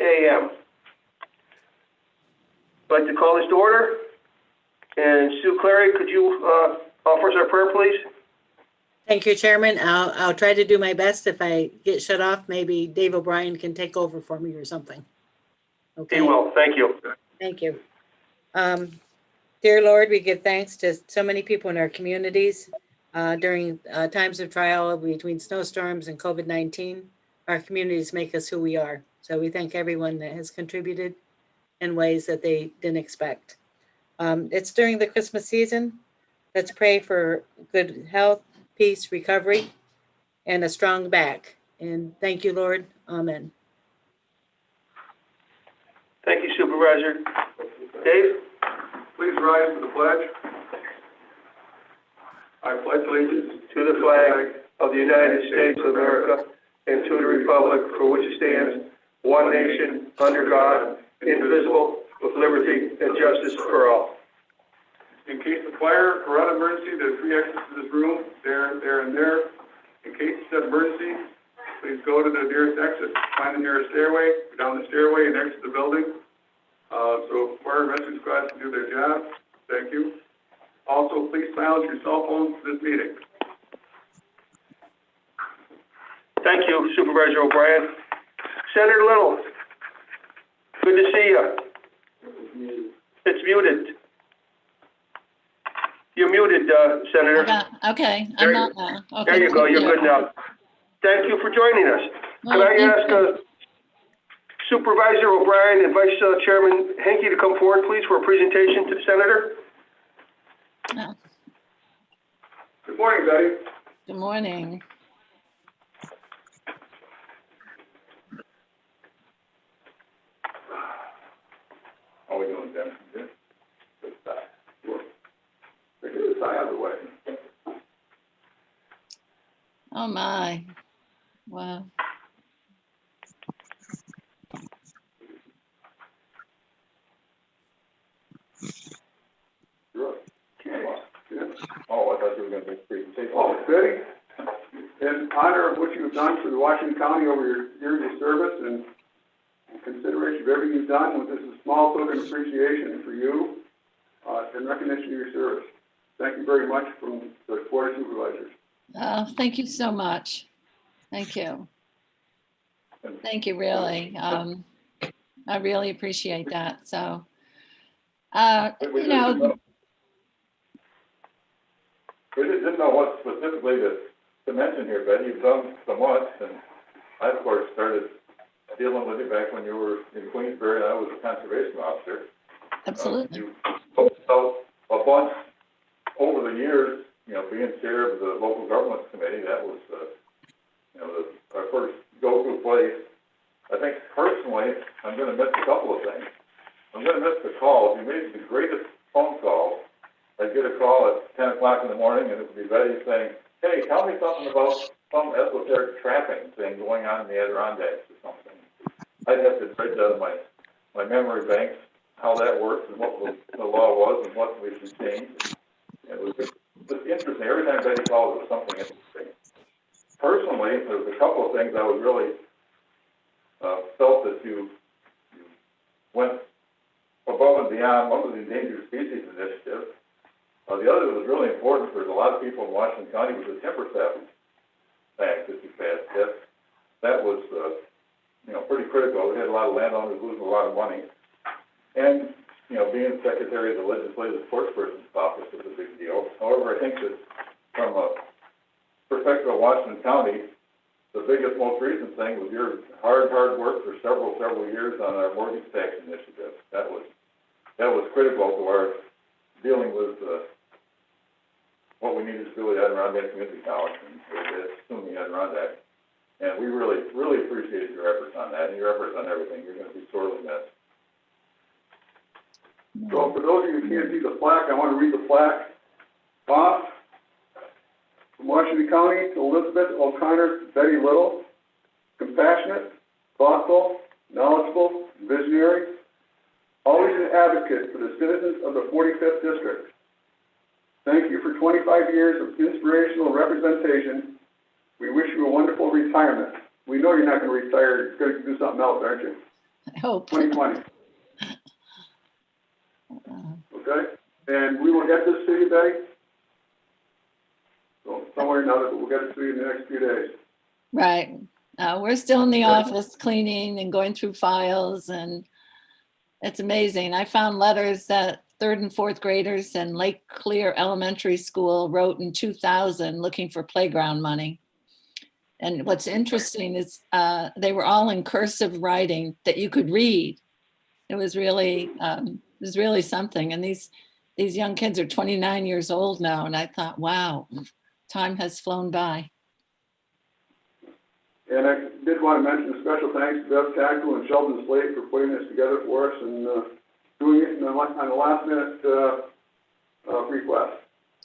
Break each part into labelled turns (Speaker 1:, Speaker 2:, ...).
Speaker 1: a.m. I'd like to call this to order. And Sue Clary, could you offer us our prayer, please?
Speaker 2: Thank you, Chairman. I'll try to do my best. If I get shut off, maybe Dave O'Brien can take over for me or something. Okay.
Speaker 1: He will. Thank you.
Speaker 2: Thank you. Dear Lord, we give thanks to so many people in our communities during times of trial between snowstorms and COVID-19. Our communities make us who we are. So we thank everyone that has contributed in ways that they didn't expect. It's during the Christmas season. Let's pray for good health, peace, recovery, and a strong back. And thank you, Lord. Amen.
Speaker 1: Thank you, Supervisor. Dave?
Speaker 3: Please rise for the pledge. I pledge allegiance
Speaker 1: To the flag of the United States of America and to the republic for which it stands, one nation, under God, indivisible, with liberty and justice for all.
Speaker 3: In case of fire or other emergency, there's three exits to this room, there, and there. In case of emergency, please go to the nearest exit, find the nearest stairway, go down the stairway and exit the building. So fire and rescue squads can do their job. Thank you. Also, please silence your cell phones for this meeting.
Speaker 1: Thank you, Supervisor O'Brien. Senator Little, good to see you. It's muted. You're muted, Senator.
Speaker 4: Okay,
Speaker 1: There
Speaker 4: I'm
Speaker 1: you-
Speaker 4: not now. Okay,
Speaker 1: There you go,
Speaker 4: thank
Speaker 1: you're good now. Thank you for joining us. Can
Speaker 4: Well,
Speaker 1: I
Speaker 4: thank
Speaker 1: ask
Speaker 4: you.
Speaker 1: Supervisor O'Brien and Vice Chairman Henke to come forward, please, for a presentation to the Senator?
Speaker 3: Good morning, Betty.
Speaker 4: Good morning.
Speaker 3: How are we doing, Jim? Good? Good stuff. Get this eye out of the way.
Speaker 4: Oh, my. Wow.
Speaker 3: Sure. Oh, I thought you were going to make a presentation. Oh, Betty, in honor of what you've done for the Washington County over your years of service and in consideration of everything you've done, this is a small token of appreciation for you in recognition of your service. Thank you very much from the Board of Supervisors.
Speaker 4: Thank you so much. Thank you. Thank you, really. I really appreciate that. So, you know,
Speaker 5: We didn't know what specifically to mention here, Betty. You've done so much, and I, of course, started dealing with you back when you were in Queensbury, and I was a conservation officer.
Speaker 4: absolutely.
Speaker 5: You helped out a bunch over the years, you know, being chair of the local government committee. That was, you know, our first go-to place. I think personally, I'm going to miss a couple of things. I'm going to miss the calls. You made the greatest phone call. I'd get a call at 10 o'clock in the morning, and it would be Betty saying, hey, tell me something about some esoteric trapping thing going on in the Adirondacks or something. I'd have to dredge out of my memory banks how that works and what the law was and what we should change. It was just interesting. Every time Betty called, it was something interesting. Personally, there was a couple of things I was really felt that you went above and beyond. One was the Endangered Species Initiative. The other that was really important for a lot of people in Washington County was the Timber Theft Act that you passed. That was, you know, pretty critical. We had a lot of landowners losing a lot of money. And, you know, being secretary of the Legislative Sportsperson's Office was a big deal. However, I think that from a perspective of Washington County, the biggest, most recent thing was your hard work for several years on our mortgage tax initiative. That was critical to our dealing with what we needed to do with Adirondack Community College and soon the Adirondack. And we really appreciate your efforts on that and your efforts on everything. You're going to be sorely missed.
Speaker 3: So for those of you who can't see the plaque, I want to read the plaque off. From Washington County to Elizabeth O'Connor, Betty Little, compassionate, thoughtful, knowledgeable, visionary, always an advocate for the citizens of the 45th District. Thank you for 25 years of inspirational representation. We wish you a wonderful retirement. We know you're not going to retire. You're going to do something else, aren't you?
Speaker 4: hope.
Speaker 3: 2020. Okay? And we will get this to you, Betty. So don't worry now that we'll get it to you in the next few days.
Speaker 4: Right. We're still in the office cleaning and going through files, and it's amazing. I found letters that third and fourth graders in Lake Clear Elementary School wrote in 2000 looking for playground money. And what's interesting is they were all in cursive writing that you could read. It was really something. And these young kids are 29 years old now, and I thought, wow, time has flown by.
Speaker 3: And I did want to mention a special thanks to Bev Tackel and Sheldon Slade for putting this together for us and doing it on the last minute request.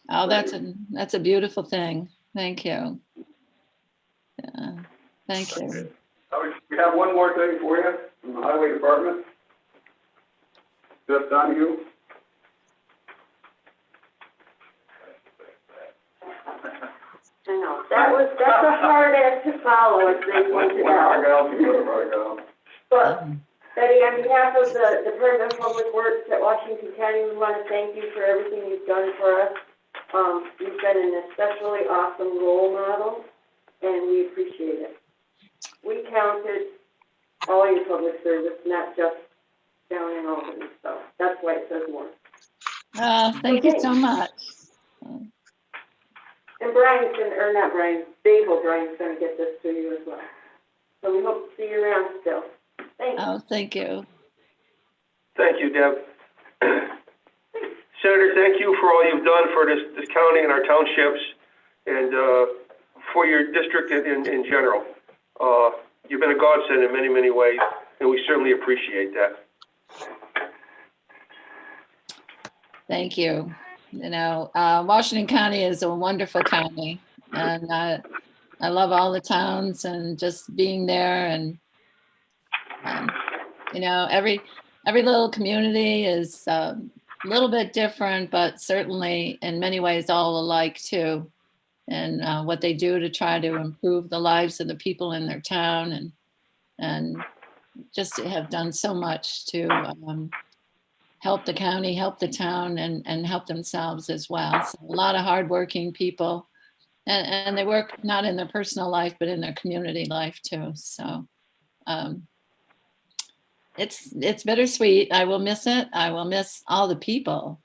Speaker 4: Oh, that's a beautiful thing. Thank you. Yeah, thank you.
Speaker 3: We have one more thing for you from the Highway Department. Jeff Donahue.
Speaker 6: I know, that's a hard act to follow, as they pointed out. But Betty, on behalf of the Department of Public Works at Washington County, we want to thank you for everything you've done for us. You've been an especially awesome role model, and we appreciate it. We counted all your public service, not just down in Albany, so that's why it says more.
Speaker 4: Thank you so much.
Speaker 6: And Dave O'Brien's going to get this to you as well. So we hope to see you around still. Thanks.
Speaker 4: Oh, thank you.
Speaker 1: Thank you, Deb. Senator, thank you for all you've done for this county and our townships and for your district in general. You've been a godsend in many, many ways, and we certainly appreciate that.
Speaker 4: Thank you. You know, Washington County is a wonderful county, and I love all the towns and just being there. And you know, every little community is a little bit different, but certainly in many ways all alike too. And what they do to try to improve the lives of the people in their town, and just have done so much to help the county, help the town, and help themselves as well. So a lot of hardworking people, and they work not in their personal life, but in their community life too. So it's bittersweet. I will miss it. I will miss all the people.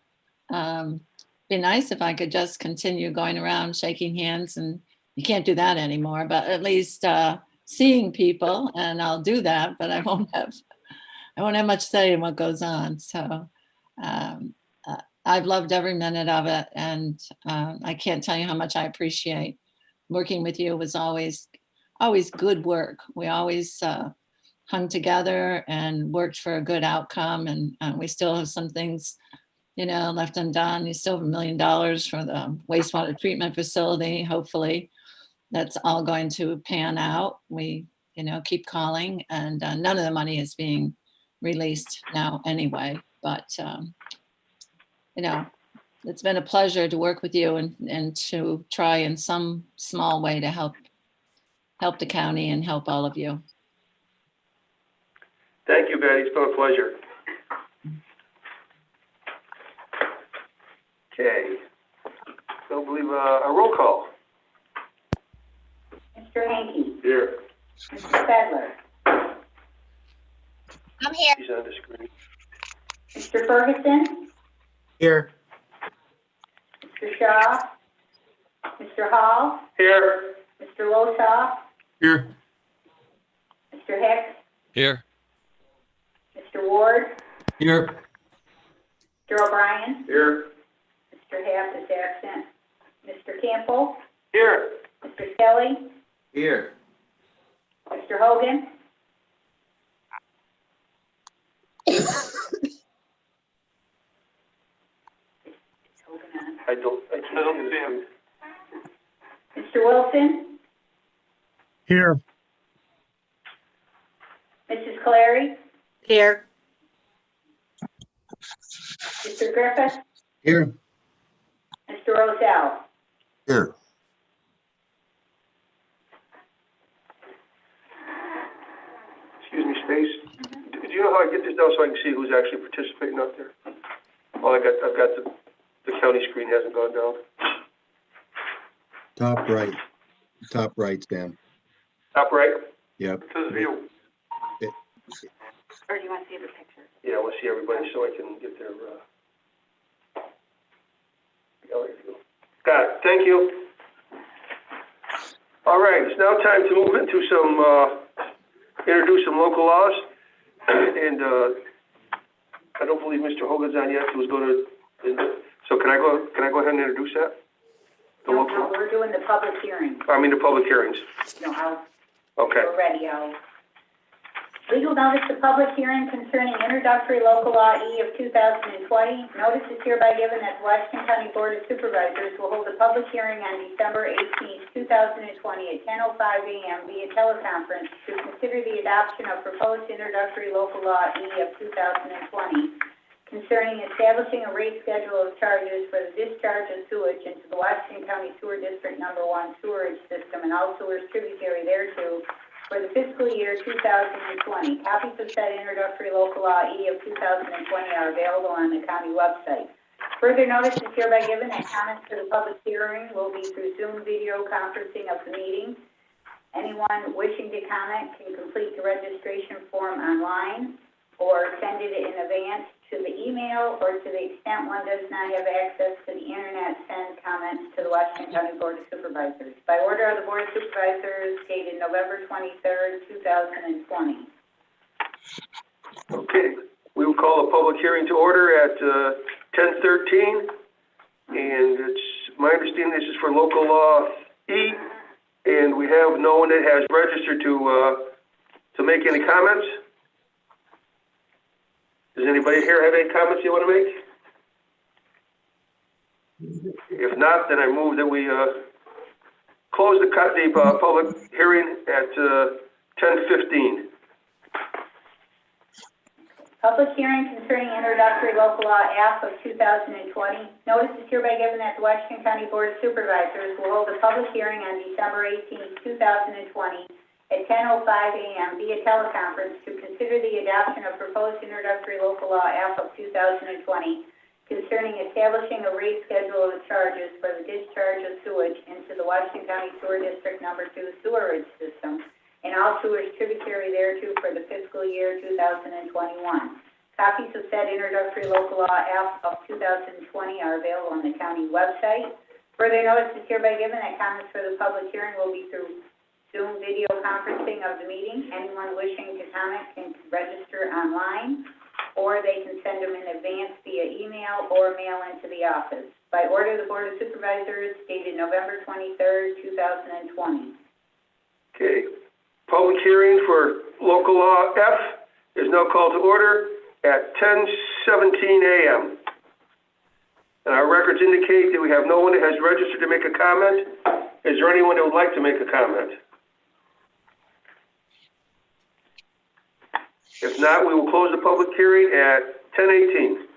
Speaker 4: Be nice if I could just continue going around shaking hands, and you can't do that anymore, but at least seeing people, and I'll do that, but I won't have much say in what goes on. So I've loved every minute of it, and I can't tell you how much I appreciate working with you. It was always good work. We always hung together and worked for a good outcome, and we still have some things, you know, left undone. You still have $1 million for the wastewater treatment facility. Hopefully that's all going to pan out. We, you know, keep calling, and none of the money is being released now anyway, but you know, it's been a pleasure to work with you and to try in some small way to help the county and help all of you.
Speaker 1: Thank you, Betty. It's been a pleasure. Okay. So I believe a roll call.
Speaker 7: Mr. Hankey.
Speaker 3: Here.
Speaker 7: Mr. Fedler.
Speaker 8: I'm here.
Speaker 1: He's on the screen.
Speaker 7: Mr. Ferguson.
Speaker 9: Here.
Speaker 7: Mr. Shaw. Mr. Hall.
Speaker 1: Here.
Speaker 7: Mr. Loshaw.
Speaker 9: Here.
Speaker 7: Mr. Hicks.
Speaker 9: Here.
Speaker 7: Mr. Ward.
Speaker 9: Here.
Speaker 7: Mr. O'Brien.
Speaker 3: Here.
Speaker 7: Mr. Haff is absent. Mr. Campbell.
Speaker 1: Here.
Speaker 7: Mr. Kelly.
Speaker 9: Here.
Speaker 7: Mr. Hogan.
Speaker 1: I don't see him.
Speaker 7: Mr. Wilson.
Speaker 9: Here.
Speaker 7: Mrs. Clary.
Speaker 2: Here.
Speaker 7: Mr. Griffith.
Speaker 9: Here.
Speaker 7: Mr. Rosell.
Speaker 9: Here.
Speaker 1: Excuse me, space. Do you know how I get this down so I can see who's actually participating out there? Oh, I've got the county screen hasn't gone down.
Speaker 9: Top right, Stan.
Speaker 1: Top right?
Speaker 9: Yep.
Speaker 1: It says view.
Speaker 6: Or do you want to see the picture?
Speaker 1: Yeah, I want to see everybody so I can get their, gallery view. Got it, thank you. All right, it's now time to move into introduce some local laws. And, I don't believe Mr. Hogan's on yet, he was going to, so can I go ahead and introduce that? The
Speaker 7: No,
Speaker 1: local,
Speaker 7: no, we're doing the public hearing.
Speaker 1: the public hearings.
Speaker 7: No,
Speaker 1: Okay.
Speaker 7: we're ready, Legal notice of public hearing concerning introductory local law E of 2020. Notice is hereby given that the Washington County Board of Supervisors will hold a public hearing on December 18, 2020 at 10:05 a.m. via teleconference to consider the adoption of proposed introductory local law E of 2020 concerning establishing a rate schedule of charges for the discharge of sewage into the Washington County Sewer District Number 1 sewerage system and all sewers tributary thereto for the fiscal year 2020. Copies of said introductory local law E of 2020 are available on the county website. Further notice is hereby given that comments to the public hearing will be through Zoom video conferencing of the meeting. Anyone wishing to comment can complete the registration form online or send it in advance to the email, or to the extent one does not have access to the internet, send comments to the Washington County Board of Supervisors. By order of the Board of Supervisors dated November 23rd, 2020.
Speaker 1: Okay, we will call a public hearing to order at 10:13, and it's my understanding this is for local law E, and we have no one that has registered to make any comments. Does anybody here have any comments you want to make? If not, then I move that we close the public hearing at 10:15.
Speaker 7: Public hearing concerning introductory local law F of 2020. Notice is hereby given that the Washington County Board of Supervisors will hold a public hearing on December 18, 2020 at 10:05 a.m. via teleconference to consider the adoption of proposed introductory local law F of 2020 concerning establishing a rate schedule of charges for the discharge of sewage into the Washington County Sewer District Number 2 sewerage system and all sewers tributary thereto for the fiscal year 2021. Copies of said introductory local law F of 2020 are available on the county website. Further notice is hereby given that comments for the public hearing will be through Zoom video conferencing of the meeting. Anyone wishing to comment can register online, or they can send them in advance via email or mail into the office. By order of the Board of Supervisors dated November 23rd, 2020.
Speaker 1: Okay, public hearing for local law F is now called to order at 10:17 a.m. And our records indicate that we have no one that has registered to make a comment. Is there anyone that would like to make a comment? If not, we will close the public hearing at 10:18.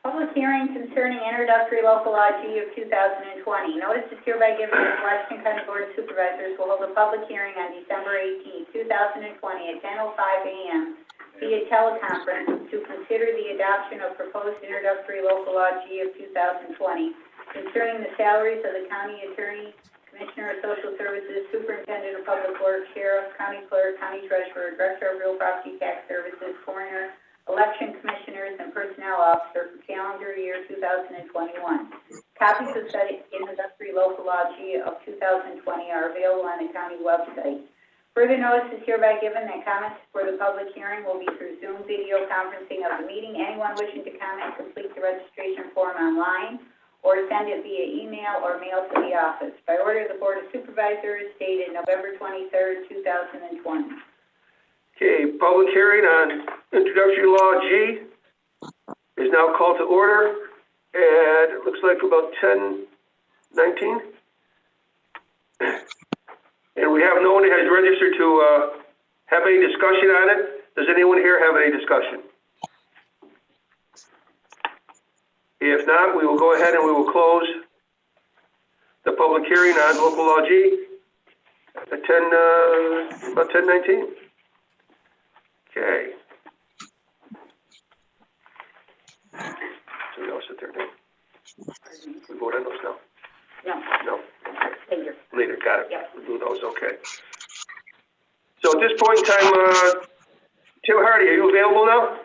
Speaker 7: Public hearing concerning introductory local law G of 2020. Notice is hereby given that the Washington County Board of Supervisors will hold a public hearing on December 18, 2020 at 10:05 a.m. via teleconference to consider the adoption of proposed introductory local law G of 2020 concerning the salaries of the county attorney, Commissioner of Social Services, Superintendent of Public Works, Sheriff, County Clerk, County Treasurer, Director of Real Property Tax Services, Coroner, Election Commissioners, and Personnel Officer for calendar year 2021. Copies of said introductory local law G of 2020 are available on the county website. Further notice is hereby given that comments for the public hearing will be through Zoom video conferencing of the meeting. Anyone wishing to comment, complete the registration form online or send it via email or mail to the office. By order of the Board of Supervisors dated November 23rd, 2020.
Speaker 1: Okay, public hearing on introductory law G is now called to order at, it looks like about 10:19. And we have no one that has registered to have any discussion on it. Does anyone here have any discussion? If not, we will go ahead and we will close the public hearing on local law G at about 10:19. Okay. So we all sit there now. We vote on those now?
Speaker 7: No,
Speaker 1: No?
Speaker 7: later.
Speaker 1: Later, got it.
Speaker 7: Yep.
Speaker 1: We'll do those, okay. So at this point in time, Tim Hardy, are you available now?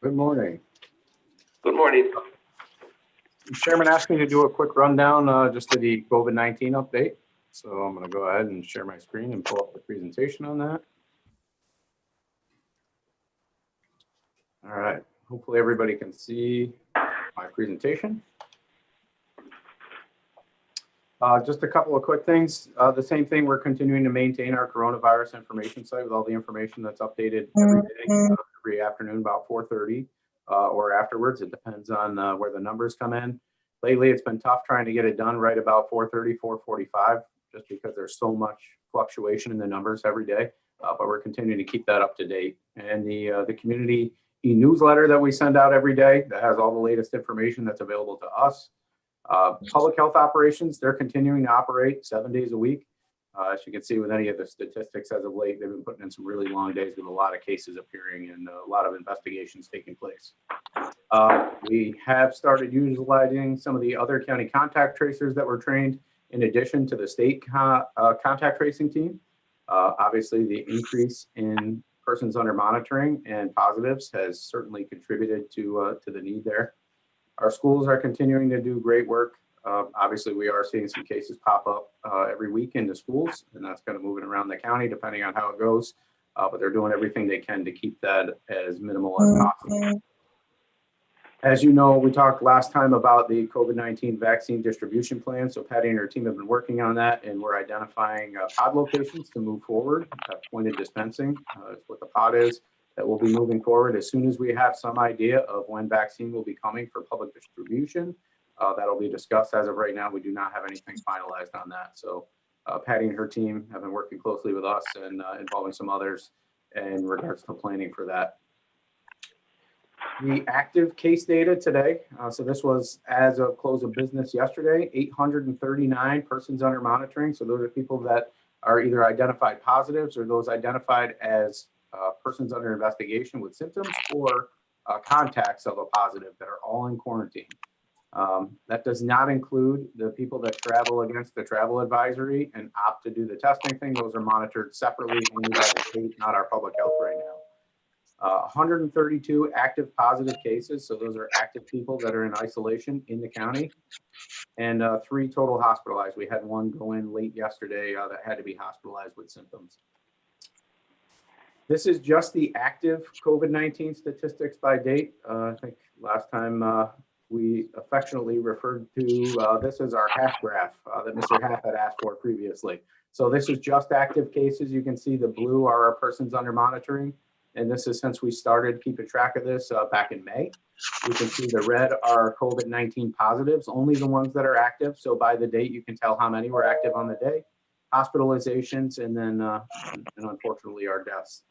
Speaker 8: Good morning.
Speaker 1: Good morning.
Speaker 8: The Chairman asked me to do a quick rundown just to the COVID-19 update. So I'm going to go ahead and share my screen and pull up the presentation on that. All right. Hopefully everybody can see my presentation. Just a couple of quick things. The same thing, we're continuing to maintain our coronavirus information site with all the information that's updated every day, every afternoon about 4:30 or afterwards. It depends on where the numbers come in. Lately, it's been tough trying to get it done right about 4:30, 4:45, just because there's so much fluctuation in the numbers every day. But we're continuing to keep that up to date. And the community e-newsletter that we send out every day that has all the latest information that's available to us. Public health operations, they're continuing to operate 7 days a week. As you can see with any of the statistics as of late, they've been putting in some really long days with a lot of cases appearing and a lot of investigations taking place. We have started utilizing some of the other county contact tracers that were trained in addition to the state contact tracing team. Obviously, the increase in persons under monitoring and positives has certainly contributed to the need there. Our schools are continuing to do great work. Obviously, we are seeing some cases pop up every week in the schools, and that's kind of moving around the county depending on how it goes. But they're doing everything they can to keep that as minimal as possible. As you know, we talked last time about the COVID-19 vaccine distribution plan. So Patty and her team have been working on that, and we're identifying pod locations to move forward. Pointed dispensing is what the pod is. That will be moving forward as soon as we have some idea of when vaccine will be coming for public distribution. That'll be discussed. As of right now, we do not have anything finalized on that. So Patty and her team have been working closely with us and involving some others in regards to planning for that. The active case data today, so this was as of close of business yesterday, 839 persons under monitoring. So those are people that are either identified positives or those identified as persons under investigation with symptoms or contacts of a positive that are all in quarantine. That does not include the people that travel against the travel advisory and opt to do the testing thing. Those are monitored separately only by the state, not our public health right now. 132 active positive cases. So those are active people that are in isolation in the county. And 3 total hospitalized. We had one go in late yesterday that had to be hospitalized with symptoms. This is just the active COVID-19 statistics by date. I think last time we affectionately referred to this as our half graph that Mr. Half had asked for previously. So this is just active cases. You can see the blue are our persons under monitoring. And this is since we started keeping track of this back in May. You can see the red are COVID-19 positives, only the ones that are active. So by the date, you can tell how many were active on the day, hospitalizations, and then and unfortunately our deaths.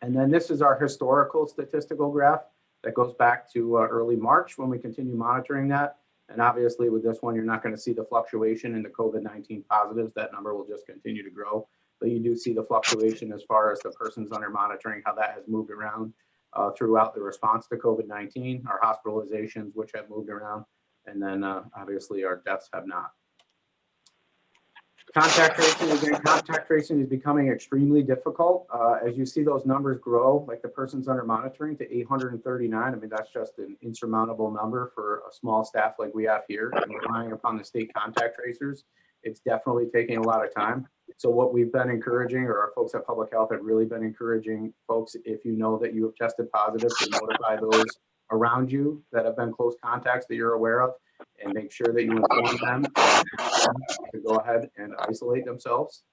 Speaker 8: And then this is our historical statistical graph that goes back to early March when we continue monitoring that. And obviously with this one, you're not going to see the fluctuation in the COVID-19 positives. That number will just continue to grow. But you do see the fluctuation as far as the persons under monitoring, how that has moved around throughout the response to COVID-19, our hospitalizations, which have moved around, and then obviously our deaths have not. Contact tracing, again, contact tracing is becoming extremely difficult. As you see those numbers grow, like the persons under monitoring to 839, I mean, that's just an insurmountable number for a small staff like we have here, and relying upon the state contact tracers. It's definitely taking a lot of time. So what we've been encouraging, or our folks at Public Health have really been encouraging folks, if you know that you have tested positive, to notify those around you that have been close contacts that you're aware of, and make sure that you inform them to go ahead and isolate themselves.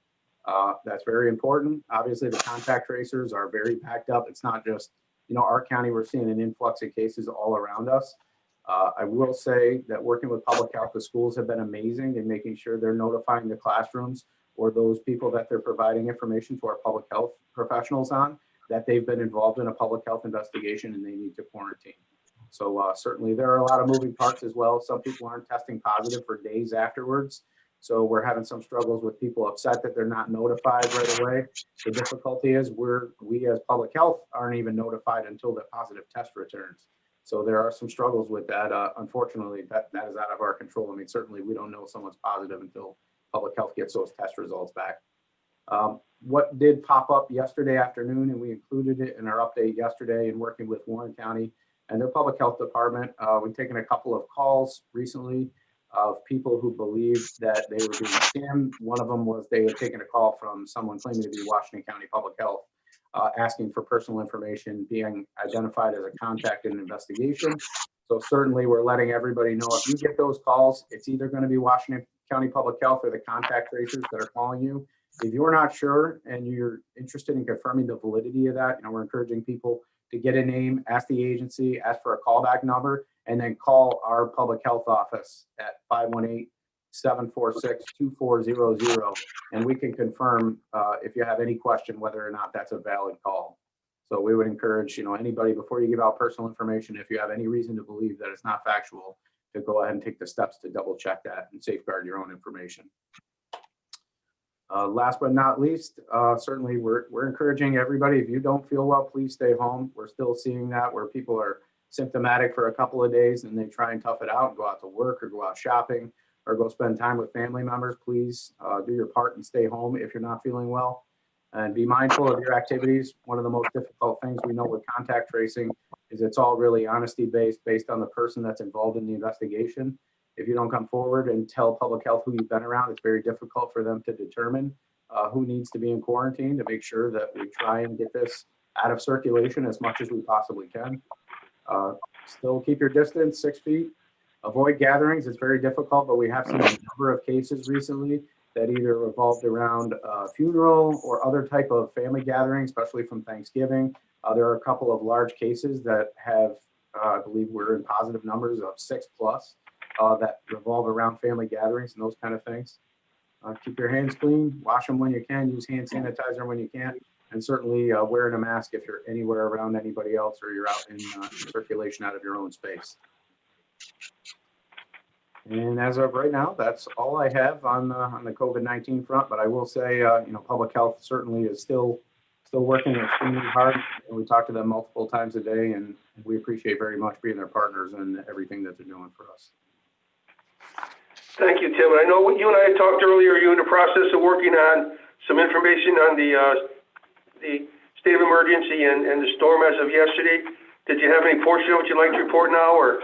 Speaker 8: That's very important. Obviously, the contact tracers are very packed up. It's not just, our county, we're seeing an influx of cases all around us. I will say that working with Public Health, the schools have been amazing in making sure they're notifying the classrooms or those people that they're providing information to our public health professionals on, that they've been involved in a public health investigation and they need to quarantine. So certainly there are a lot of moving parts as well. Some people aren't testing positive for days afterwards. So we're having some struggles with people upset that they're not notified right away. The difficulty is we as public health aren't even notified until the positive test returns. So there are some struggles with that. Unfortunately, that is out of our control. I mean, certainly we don't know someone's positive until public health gets those test results back. What did pop up yesterday afternoon, and we included it in our update yesterday in working with Warren County and their public health department. We've taken a couple of calls recently of people who believed that they were being scammed. One of them was they had taken a call from someone claiming to be Washington County Public Health, asking for personal information, being identified as a contact in an investigation. So certainly we're letting everybody know if you get those calls, it's either going to be Washington County Public Health or the contact tracers that are calling you. If you're not sure and you're interested in confirming the validity of that, we're encouraging people to get a name, ask the agency, ask for a callback number, and then call our public health office at 518-746-2400. And we can confirm if you have any question whether or not that's a valid call. So we would encourage, anybody before you give out personal information, if you have any reason to believe that it's not factual, to go ahead and take the steps to double check that and safeguard your own information. Last but not least, certainly we're encouraging everybody, if you don't feel well, please stay home. We're still seeing that where people are symptomatic for a couple of days and they try and tough it out and go out to work or go out shopping or go spend time with family members. Please do your part and stay home if you're not feeling well. And be mindful of your activities. One of the most difficult things we know with contact tracing is it's all really honesty based on the person that's involved in the investigation. If you don't come forward and tell public health who you've been around, it's very difficult for them to determine who needs to be in quarantine, to make sure that we try and get this out of circulation as much as we possibly can. Still keep your distance, 6 feet. Avoid gatherings. It's very difficult, but we have seen a number of cases recently that either revolved around a funeral or other type of family gathering, especially from Thanksgiving. There are a couple of large cases that have, I believe we're in positive numbers of 6+ that revolve around family gatherings and those kind of things. Keep your hands clean, wash them when you can, use hand sanitizer when you can, and certainly wearing a mask if you're anywhere around anybody else or you're out in circulation out of your own space. And as of right now, that's all I have on the COVID-19 front. But I will say, public health certainly is still working extremely hard. And we talk to them multiple times a day, and we appreciate very much being their partners and everything that they're doing for us.
Speaker 1: Thank you, Tim. I know you and I had talked earlier, you're in the process of working on some information on the state of emergency and the storm as of yesterday. Did you have any portion of what you'd like to report now, or?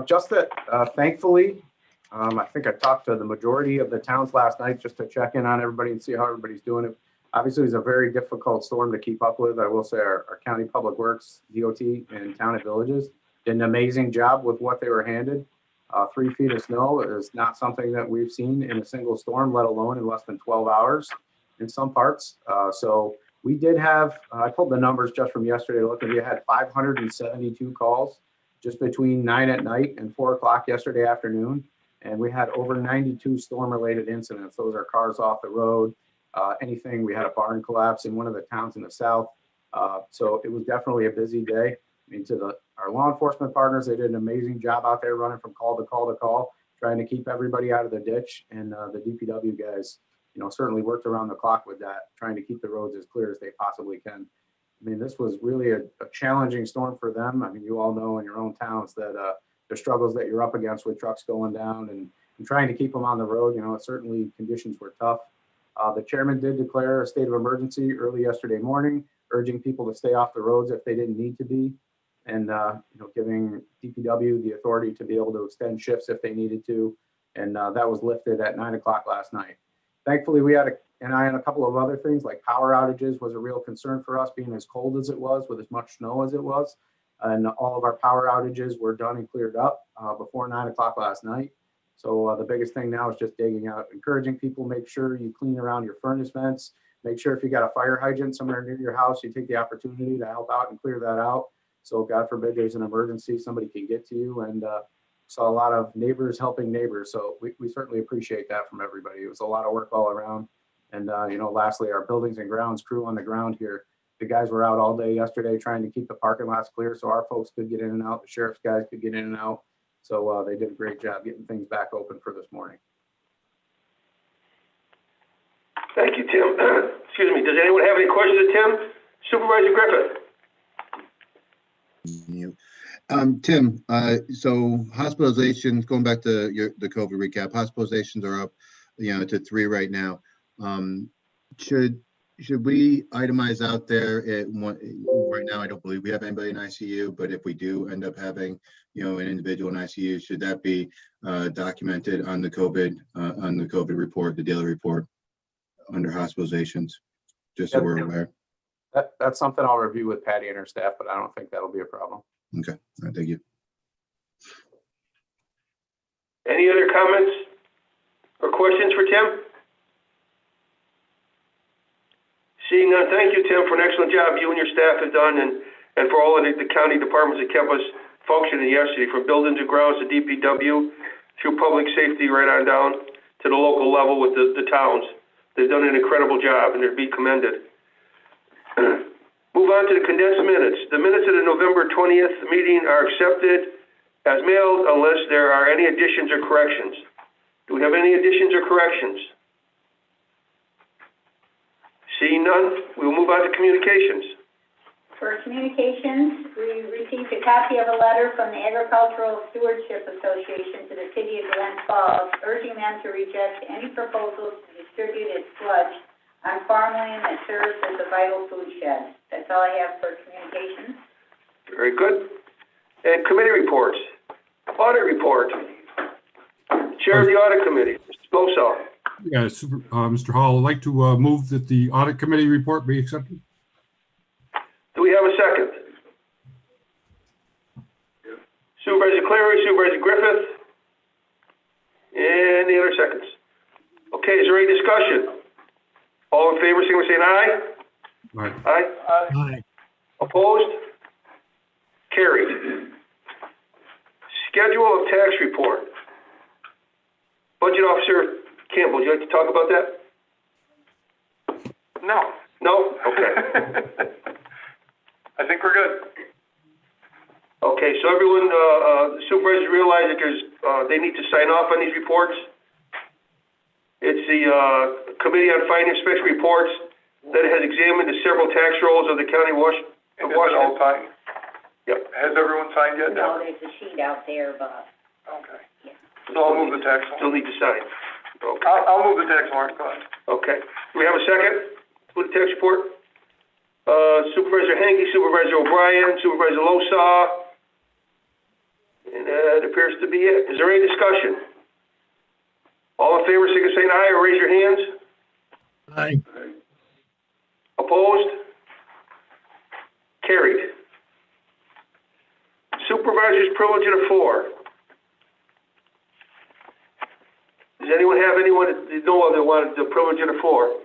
Speaker 8: Just that, thankfully, I think I talked to the majority of the towns last night just to check in on everybody and see how everybody's doing. It obviously was a very difficult storm to keep up with. I will say our county public works, DOT, and town and villages did an amazing job with what they were handed. 3 feet of snow is not something that we've seen in a single storm, let alone in less than 12 hours in some parts. So we did have, I pulled the numbers just from yesterday, looking, we had 572 calls just between 9 at night and 4 o'clock yesterday afternoon. And we had over 92 storm-related incidents. Those are cars off the road, anything. We had a barn collapse in one of the towns in the south. So it was definitely a busy day. I mean, to our law enforcement partners, they did an amazing job out there running from call to call to call, trying to keep everybody out of the ditch. And the DPW guys, certainly worked around the clock with that, trying to keep the roads as clear as they possibly can. I mean, this was really a challenging storm for them. I mean, you all know in your own towns that the struggles that you're up against with trucks going down and trying to keep them on the road. Certainly conditions were tough. The chairman did declare a state of emergency early yesterday morning, urging people to stay off the roads if they didn't need to be, and giving DPW the authority to be able to extend shifts if they needed to. And that was lifted at 9 o'clock last night. Thankfully, we had an eye on a couple of other things, like power outages was a real concern for us, being as cold as it was with as much snow as it was. And all of our power outages were done and cleared up before 9 o'clock last night. So the biggest thing now is just digging out, encouraging people, make sure you clean around your furnace vents. Make sure if you got a fire hydrant somewhere near your house, you take the opportunity to help out and clear that out. So God forbid there's an emergency, somebody can get to you. And saw a lot of neighbors helping neighbors. So we certainly appreciate that from everybody. It was a lot of work all around. And lastly, our buildings and grounds crew on the ground here, the guys were out all day yesterday trying to keep the parking lots clear so our folks could get in and out, the sheriff's guys could get in and out. So they did a great job getting things back open for this morning.
Speaker 1: Thank you, Tim. Excuse me. Does anyone have any questions of Tim? Supervisor Griffith?
Speaker 9: Tim, so hospitalizations, going back to the COVID recap, hospitalizations are up, to 3 right now. Should we itemize out there right now? I don't believe we have anybody in ICU, but if we do end up having, an individual in ICU, should that be documented on the COVID report, the daily report under hospitalizations, just so we're aware?
Speaker 8: That's something I'll review with Patty and her staff, but I don't think that'll be a problem.
Speaker 9: Okay, all right, thank you.
Speaker 1: Any other comments or questions for Tim? Seeing none, thank you, Tim, for an excellent job you and your staff have done, and for all of the county departments that kept us functioning yesterday, from buildings and grounds to DPW, through public safety, right on down to the local level with the towns. They've done an incredible job, and they're to be commended. Move on to the condensed minutes. The minutes of the November 20th meeting are accepted as mailed unless there are any additions or corrections. Do we have any additions or corrections? Seeing none, we will move on to communications.
Speaker 7: For communications, we received a copy of a letter from the Agricultural Stewardship Association to the city of Glen Falls, urging them to reject any proposals to distribute its sludge on farmland that serves as a vital food shed. That's all I have for communications.
Speaker 1: Very good. And committee reports. Audit report. Chair of the Audit Committee, Mr. Boso.
Speaker 10: Yeah, Mr. Hall, I'd like to move that the audit committee report be accepted.
Speaker 1: Do we have a second? Supervisor Clary, Supervisor Griffith. Any other seconds? Okay, is there any discussion? All in favor, signify by saying aye.
Speaker 10: Right.
Speaker 1: Aye.
Speaker 10: Aye.
Speaker 1: Opposed? Carried. Schedule of tax report. Budget Officer Campbell, would you like to talk about that?
Speaker 11: No.
Speaker 1: No? Okay.
Speaker 11: I think we're good.
Speaker 1: Okay, so everyone, supervisors realize that they need to sign off on these reports. It's the Committee on Finance Special Reports that has examined the several tax rolls of the County of Washington.
Speaker 11: Is it all signed?
Speaker 1: Yep.
Speaker 11: Has everyone signed yet?
Speaker 7: No, there's a sheet out there, but
Speaker 11: Okay. So I'll move the tax
Speaker 1: Still
Speaker 11: warrant.
Speaker 1: need to sign. Okay.
Speaker 11: I'll move the tax warrant, go ahead.
Speaker 1: Okay. Do we have a second for the tax report? Supervisor Hanky, Supervisor O'Brien, Supervisor Losaw. And that appears to be it. Is there any discussion? All in favor, signify by saying aye or raise your hands.
Speaker 10: Aye.
Speaker 1: Opposed? Carried. Supervisor's privilege of the floor. Does anyone have anyone that you know of that wanted the privilege of the floor?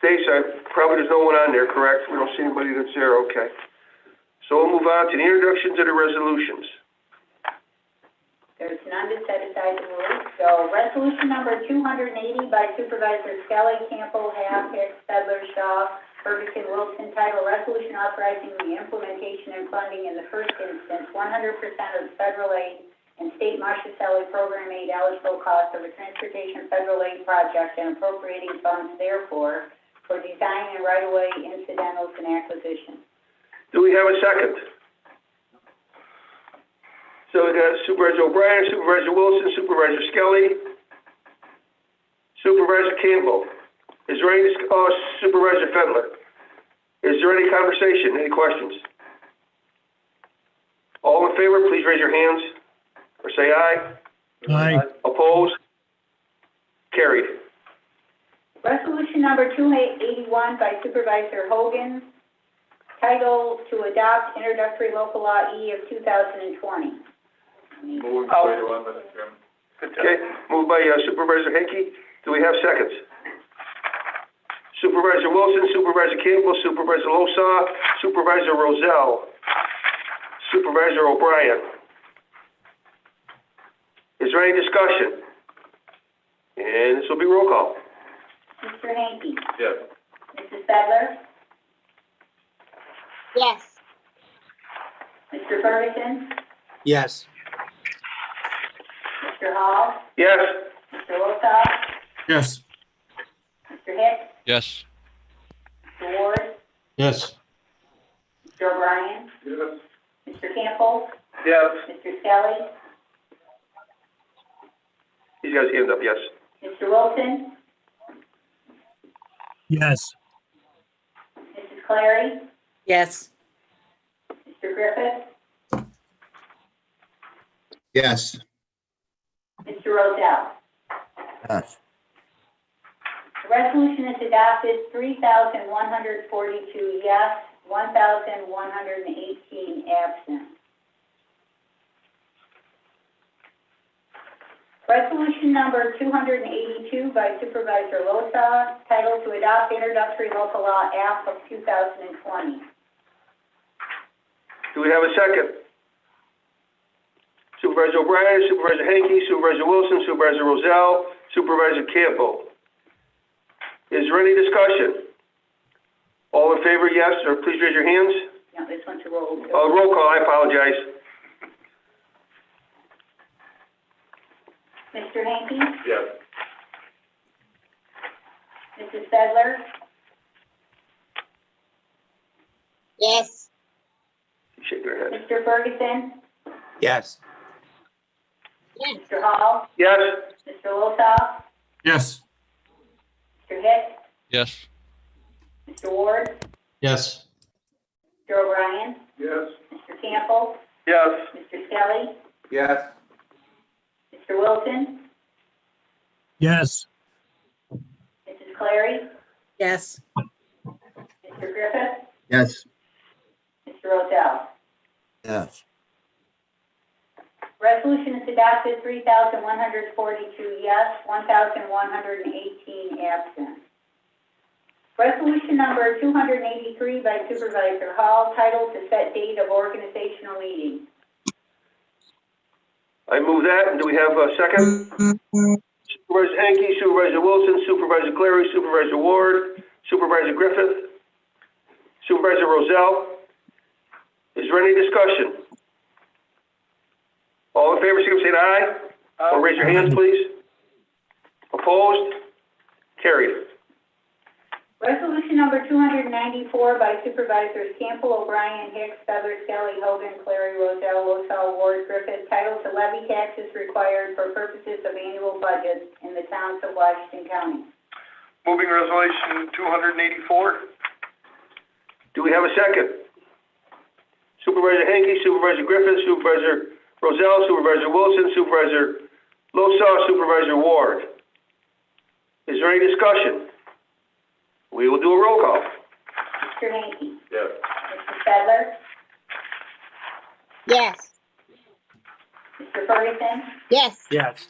Speaker 1: Stacy, probably there's no one on there, correct? We don't see anybody that's there, okay. So we'll move on to the introductions of the resolutions.
Speaker 7: there's none to set aside the rules. So resolution number 280 by Supervisor Skelly, Campbell, Hack, Hicks, Sedler, Shaw, Ferguson, Wilson, title resolution authorizing the implementation and funding in the first instance 100% of the federal aid and state Marshall program aid eligible cost of a transportation federal aid project and appropriating funds therefore for design and right-of-way incidentals and acquisition.
Speaker 1: Do we have a second? So we got Supervisor O'Brien, Supervisor Wilson, Supervisor Skelly, Supervisor Campbell. Is there any, Supervisor Fedler. Is there any conversation, any questions? All in favor, please raise your hands or say aye.
Speaker 10: Aye.
Speaker 1: Opposed? Carried.
Speaker 7: Resolution number 281 by Supervisor Hogan, title to adopt introductory local law E of 2020.
Speaker 5: Moving straight on, Mr. Chairman.
Speaker 1: Okay, moved by Supervisor Henke. Do we have seconds? Supervisor Wilson, Supervisor Campbell, Supervisor Losaw, Supervisor Rozelle, Supervisor O'Brien. Is there any discussion? And this will be roll call.
Speaker 7: Mr. Hanke?
Speaker 5: Yes.
Speaker 7: Mrs. Sedler?
Speaker 6: Yes.
Speaker 7: Mr. Ferguson?
Speaker 12: Yes.
Speaker 7: Mr. Hall?
Speaker 1: Yes.
Speaker 7: Mr. Losaw?
Speaker 10: Yes.
Speaker 7: Mr. Mr. Hicks,
Speaker 12: Yes.
Speaker 7: Mr. Ward,
Speaker 10: Yes.
Speaker 7: Mr. O'Brien,
Speaker 3: Yes.
Speaker 7: Mr. Campbell,
Speaker 11: Yes.
Speaker 7: Mr. Skelly,
Speaker 1: He's got his hand up, yes.
Speaker 7: Mr. Wilson,
Speaker 10: Yes.
Speaker 7: Mrs. Clary,
Speaker 2: Yes.
Speaker 7: Mr. Griffith,
Speaker 9: Yes.
Speaker 7: Mr. Rozell.
Speaker 9: Yes.
Speaker 7: The resolution is adopted, 3,142 yes, 1,118 absent. Resolution number 282 by Supervisor Losa, titled to adopt introductory local law act of 2020.
Speaker 1: Do we have a second? Supervisor O'Brien, Supervisor Hanky, Supervisor Wilson, Supervisor Rozell, Supervisor Campbell. Is there any discussion? All in favor, yes, or please raise your hands.
Speaker 7: Now, this one's a roll.
Speaker 1: Roll call, I apologize.
Speaker 7: Mr. Hanky,
Speaker 5: Yes.
Speaker 7: Mrs. Sedler,
Speaker 2: Yes.
Speaker 1: Shake your head.
Speaker 7: Mr. Ferguson,
Speaker 8: Yes.
Speaker 7: Mr. Hall,
Speaker 1: Yes.
Speaker 7: Mr. Losa,
Speaker 10: Yes.
Speaker 7: Mr. Hicks,
Speaker 12: Yes.
Speaker 7: Mr. Ward,
Speaker 10: Yes.
Speaker 7: Mr. O'Brien,
Speaker 3: Yes.
Speaker 7: Mr. Campbell,
Speaker 11: Yes.
Speaker 7: Mr. Skelly,
Speaker 8: Yes.
Speaker 7: Mr. Wilson,
Speaker 10: Yes.
Speaker 7: Mrs. Clary,
Speaker 2: Yes.
Speaker 7: Mr. Griffith,
Speaker 9: Yes.
Speaker 7: Mr. Rozell.
Speaker 9: Yes.
Speaker 7: Resolution is adopted, 3,142 yes, 1,118 absent. Resolution number 283 by Supervisor Hall, titled to set date of organizational meeting.
Speaker 1: I move that, and do we have a second? Supervisor Hanky, Supervisor Wilson, Supervisor Clary, Supervisor Ward, Supervisor Griffith, Supervisor Rozell. Is there any discussion? All in favor, signify by saying aye. Or raise your hands, please. Opposed? Carried.
Speaker 7: Resolution number 294 by Supervisors Campbell, O'Brien, Hicks, Feather, Skelly, Hogan, Clary, Rozell, Losell, Ward, Griffith, titled to levy taxes required for purposes of annual budgets in the towns of Washington County.
Speaker 11: Moving resolution 284.
Speaker 1: Do we have a second? Supervisor Hanky, Supervisor Griffith, Supervisor Rozell, Supervisor Wilson, Supervisor Losaw, Supervisor Ward. Is there any discussion? We will do a roll call.
Speaker 7: Mr. Hanky,
Speaker 5: Yes.
Speaker 7: Mrs. Sedler,
Speaker 2: Yes.
Speaker 7: Mr. Ferguson,
Speaker 2: Yes.
Speaker 10: Yes.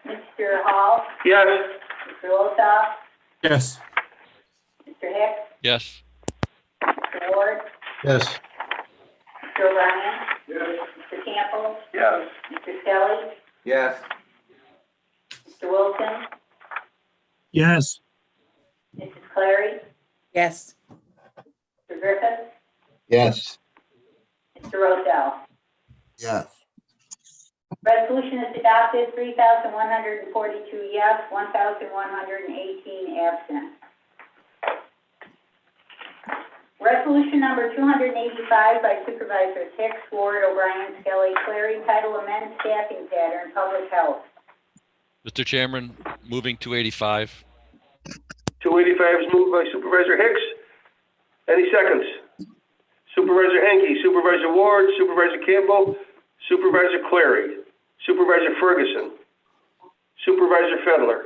Speaker 7: Mr. Hall,
Speaker 1: Yes.
Speaker 7: Mr. Losaw,
Speaker 10: Yes.
Speaker 7: Mr. Hicks,
Speaker 12: Yes.
Speaker 7: Mr. Ward,
Speaker 10: Yes.
Speaker 7: Mr. O'Brien,
Speaker 3: Yes.
Speaker 7: Mr. Campbell,
Speaker 11: Yes.
Speaker 7: Mr. Skelly,
Speaker 8: Yes.
Speaker 7: Mr. Wilson,
Speaker 10: Yes.
Speaker 7: Mrs. Clary,
Speaker 2: Yes.
Speaker 7: Mr. Griffith,
Speaker 9: Yes.
Speaker 7: Mr. Rozell.
Speaker 9: Yes.
Speaker 7: Resolution is adopted, 3,142 yes, 1,118 absent. Resolution number 285 by Supervisors Hicks, Ward, O'Brien, Skelly, Clary, title amend staffing pattern, public health.
Speaker 12: Mr. Chairman, moving 285.
Speaker 1: 285 is moved by Supervisor Hicks. Any seconds? Supervisor Hanky, Supervisor Ward, Supervisor Campbell, Supervisor Clary, Supervisor Ferguson, Supervisor Fedler.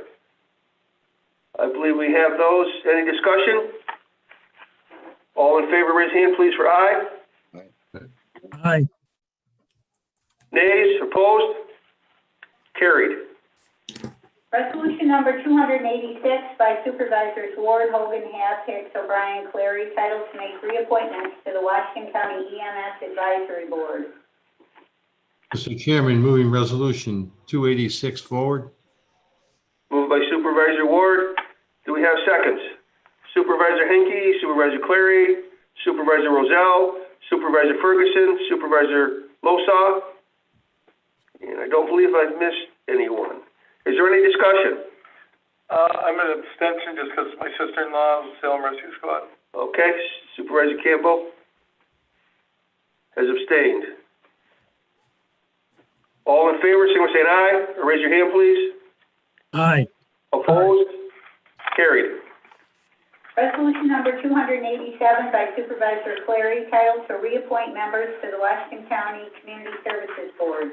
Speaker 1: I believe we have those. Any discussion? All in favor, raise hand, please, for aye.
Speaker 10: Aye.
Speaker 1: Nays, opposed? Carried.
Speaker 7: Resolution number 286 by Supervisors Ward, Hogan, Hess, Hicks, O'Brien, Clary, title to make reappointments to the Washington County EMS Advisory Board.
Speaker 10: Mr. Chairman, moving resolution 286 forward.
Speaker 1: Moved by Supervisor Ward. Do we have seconds? Supervisor Henke, Supervisor Clary, Supervisor Rozell, Supervisor Ferguson, Supervisor Losaw. And I don't believe I've missed anyone. Is there any discussion?
Speaker 11: I'm an abstention just because my sister-in-law is Salem Rescue Squad.
Speaker 1: Okay, Supervisor Campbell has abstained. All in favor, signify by saying aye, or raise your hand, please.
Speaker 13: Aye.
Speaker 1: Opposed? Carried.
Speaker 7: Resolution number 287 by Supervisor Clary, titled to reappoint members to the Washington County Community Services Board.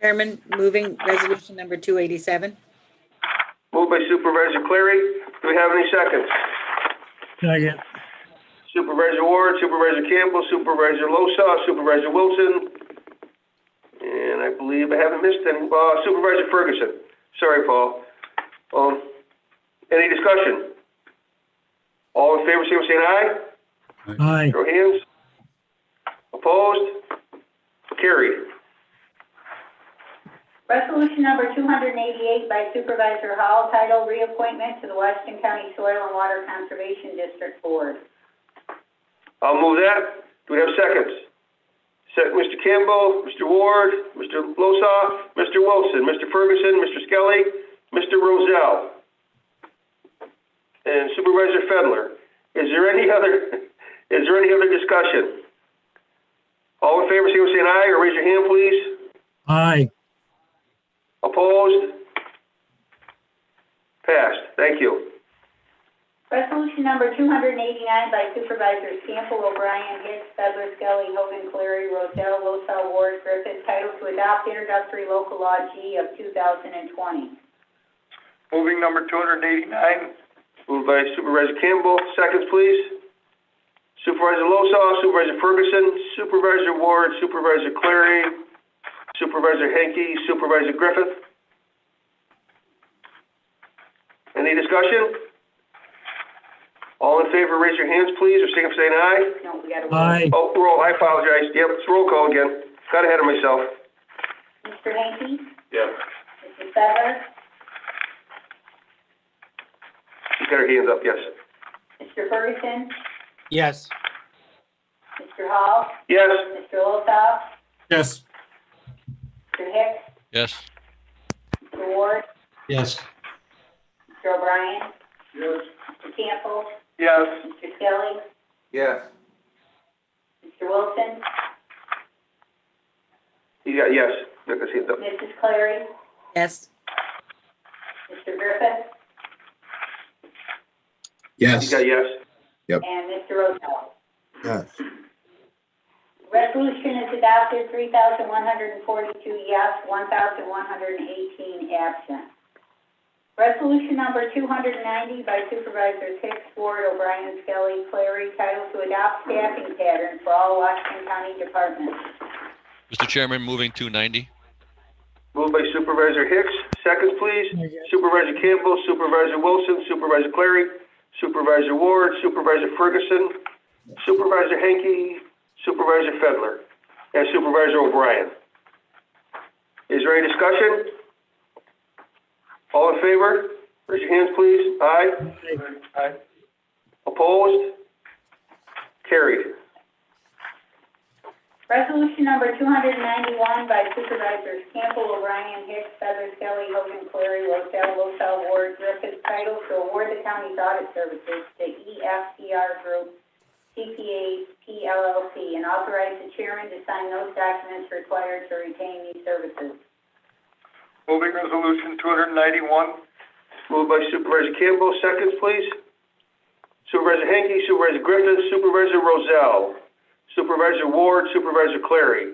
Speaker 2: Chairman, moving resolution number 287.
Speaker 1: Moved by Supervisor Clary. Do we have any seconds?
Speaker 13: Second.
Speaker 1: Supervisor Ward, Supervisor Campbell, Supervisor Losaw, Supervisor Wilson, and I believe I haven't missed any. Supervisor Ferguson. Sorry, Paul. Any discussion? All in favor, say by saying aye.
Speaker 13: Aye.
Speaker 1: Show of hands. Opposed? Carried.
Speaker 7: Resolution number 288 by Supervisor Hall, titled reappointment to the Washington County Soil and Water Conservation District Board.
Speaker 1: I'll move that. Do we have seconds? Mr. Campbell, Mr. Ward, Mr. Losaw, Mr. Wilson, Mr. Ferguson, Mr. Skelly, Mr. Rozell, and Supervisor Fedler. Is there any other discussion? All in favor, say by saying aye, or raise your hand, please.
Speaker 13: Aye.
Speaker 1: Opposed? Passed. Thank you.
Speaker 7: Resolution number 289 by Supervisors Campbell, O'Brien, Hicks, Fedler, Skelly, Hogan, Cleary, Roselle, Losaw, Ward, Griffith, titled to adopt introductory local law G of 2020.
Speaker 11: Moving number 289.
Speaker 1: Moved by Supervisor Campbell. Seconds, please. Supervisor Losaw, Supervisor Ferguson, Supervisor Ward, Supervisor Clary, Supervisor Henke, Supervisor Griffith. Any discussion? All in favor, raise your hands, please, or signify by saying aye.
Speaker 7: No, we got to roll.
Speaker 13: Aye.
Speaker 1: Oh, roll. I apologize. Yep, it's roll call again. Got ahead of myself.
Speaker 7: Mr. Henke?
Speaker 5: Yes.
Speaker 7: Mrs. Fedler?
Speaker 1: She's got her hands up, yes.
Speaker 7: Mr. Ferguson?
Speaker 13: Yes.
Speaker 7: Mr. Hall?
Speaker 1: Yes.
Speaker 7: Mr. Losaw?
Speaker 10: Yes.
Speaker 7: Mr. Hicks?
Speaker 12: Yes.
Speaker 7: Mr. Ward?
Speaker 13: Yes.
Speaker 7: Mr. O'Brien?
Speaker 3: Yes.
Speaker 7: Mr. Campbell?
Speaker 11: Yes.
Speaker 7: Mr. Skelly?
Speaker 3: Yes.
Speaker 7: Mr. Wilson?
Speaker 1: You got yes. Got his hands up.
Speaker 7: Mrs. Clary?
Speaker 2: Yes.
Speaker 7: Mr. Griffith?
Speaker 9: Yes.
Speaker 1: You got yes.
Speaker 7: And Mr. Rosell.
Speaker 9: Yes.
Speaker 7: Resolution is adopted, 3,142 yes, 1,118 absent. Resolution number 290 by Supervisors Hicks, Ward, O'Brien, Skelly, Clary, titled to adopt staffing patterns for all Washington County departments.
Speaker 12: Mr. Chairman, moving 290.
Speaker 1: Moved by Supervisor Hicks. Seconds, please. Supervisor Campbell, Supervisor Wilson, Supervisor Clary, Supervisor Ward, Supervisor Ferguson, Supervisor Henke, Supervisor Fedler, and Supervisor O'Brien. Is there any discussion? All in favor? Raise your hands, please. Aye.
Speaker 11: Aye.
Speaker 1: Opposed? Carried.
Speaker 7: Resolution number 291 by Supervisors Campbell, O'Brien, Hicks, Fedler, Skelly, Hogan, Clary, Roselle, Losaw, Ward, Griffith, titled to award the county's audit services to EFCR Group, CPA, PLLC, and authorize the chairman to sign those documents required to retain these services.
Speaker 11: Moving resolution 291.
Speaker 1: Moved by Supervisor Campbell. Seconds, please. Supervisor Henke, Supervisor Griffith, Supervisor Roselle, Supervisor Ward, Supervisor Clary.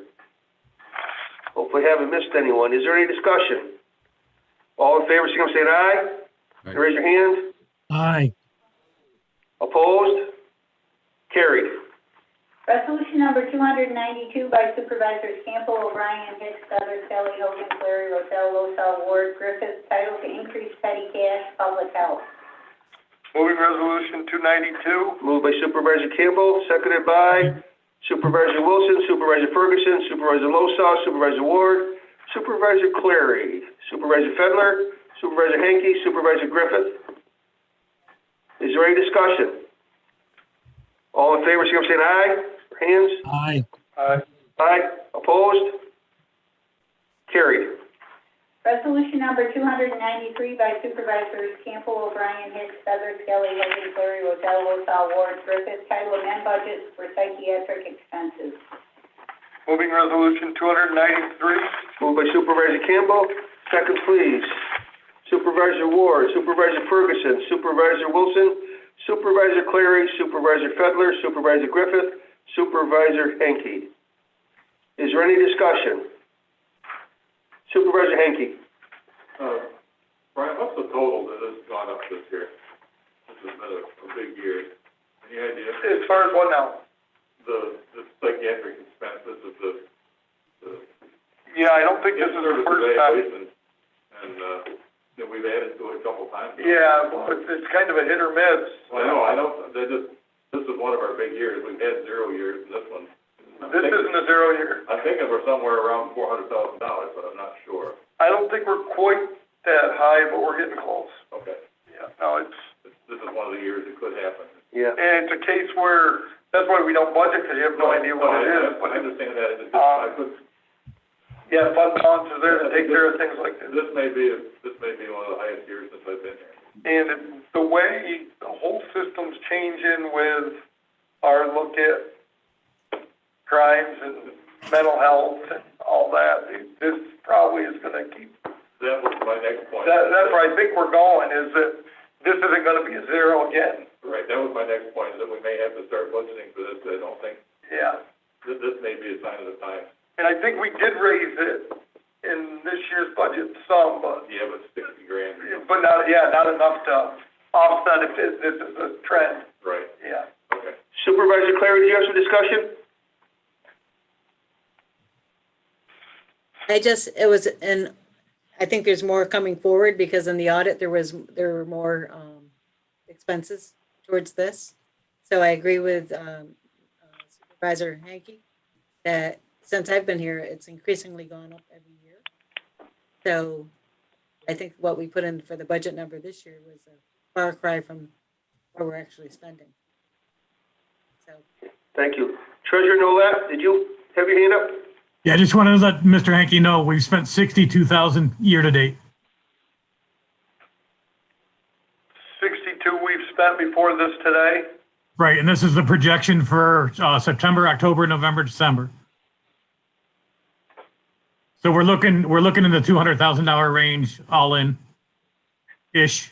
Speaker 1: Hopefully haven't missed anyone. Is there any discussion? All in favor, signify by saying aye.
Speaker 10: Aye.
Speaker 1: Raise your hand.
Speaker 13: Aye.
Speaker 1: Opposed? Carried.
Speaker 7: Resolution number 292 by Supervisors Campbell, O'Brien, Hicks, Fedler, Skelly, Hogan, Clary, Roselle, Losaw, Ward, Griffith, titled to increase petty cash, public health.
Speaker 11: Moving resolution 292.
Speaker 1: Moved by Supervisor Campbell, seconded by Supervisor Wilson, Supervisor Ferguson, Supervisor Losaw, Supervisor Ward, Supervisor Clary, Supervisor Fedler, Supervisor Henke, Supervisor Griffith. Is there any discussion? All in favor, signify by saying aye. Hands.
Speaker 13: Aye.
Speaker 11: Aye.
Speaker 1: Aye. Opposed? Carried.
Speaker 7: Resolution number 293 by Supervisors Campbell, O'Brien, Hicks, Feather, Skelly, Hogan, Clary, Rozel, Losaw, Ward, Griffith, title amend budget for psychiatric expenses.
Speaker 11: Moving resolution 293.
Speaker 1: Moved by Supervisor Campbell, second please. Supervisor Ward, Supervisor Ferguson, Supervisor Wilson, Supervisor Clary, Supervisor Fedler, Supervisor Griffith, Supervisor Henke. Is there any discussion? Supervisor Henke.
Speaker 5: Brian, what's the total that has gone up this year? This has been a big year. Any idea?
Speaker 11: As far as what now?
Speaker 5: The psychiatric expenses of the
Speaker 11: Yeah, I don't think this is the first time.
Speaker 5: And that we've added to it a couple times.
Speaker 11: Yeah, well, it's kind of a hit or miss.
Speaker 5: Well, I know, this is one of our big years. We've had 0 years, and this one.
Speaker 11: This isn't a 0 year.
Speaker 5: I'm thinking we're somewhere around $400,000, but I'm not sure.
Speaker 11: I don't think we're quite that high, but we're getting close.
Speaker 5: Okay.
Speaker 11: Yeah, no,
Speaker 5: This is one of the years it could happen.
Speaker 1: Yeah.
Speaker 11: and it's a case where, that's why we don't budget, because you have no idea what it is.
Speaker 5: I understand that. It's just,
Speaker 11: Um, Yeah, fund balance is there to take care of things like this.
Speaker 5: This may be one of the highest years since I've been here.
Speaker 11: And the way the whole system's changing with our look at crimes and mental health and all that, this probably is gonna keep,
Speaker 5: That was my next point.
Speaker 11: that's where I think we're going, is that this isn't gonna be a 0 again.
Speaker 5: Right, that was my next point, is that we may have to start budgeting for this. I don't think,
Speaker 11: Yeah.
Speaker 5: this may be a sign of the times.
Speaker 11: And I think we did raise it in this year's budget some, but,
Speaker 5: Yeah, but 60 grand.
Speaker 11: but not, not enough to offset if this is a trend.
Speaker 5: Right,
Speaker 11: Yeah.
Speaker 5: okay.
Speaker 1: Supervisor Clary, do you have some discussion?
Speaker 2: I think there's more coming forward because in the audit, there were more expenses towards this. So I agree with Supervisor Hanke that since I've been here, it's increasingly gone up every year. So I think what we put in for the budget number this year was a far cry from what we're actually spending. So.
Speaker 1: Thank you. Treasurer Nolet, did you have your hand up?
Speaker 13: Yeah, I just wanted to let Mr. Hanke know we've spent 62,000 year to date.
Speaker 11: 62 we've spent before this today.
Speaker 13: Right, and this is the projection for September, October, November, December. So we're looking in the $200,000 range, all in, ish.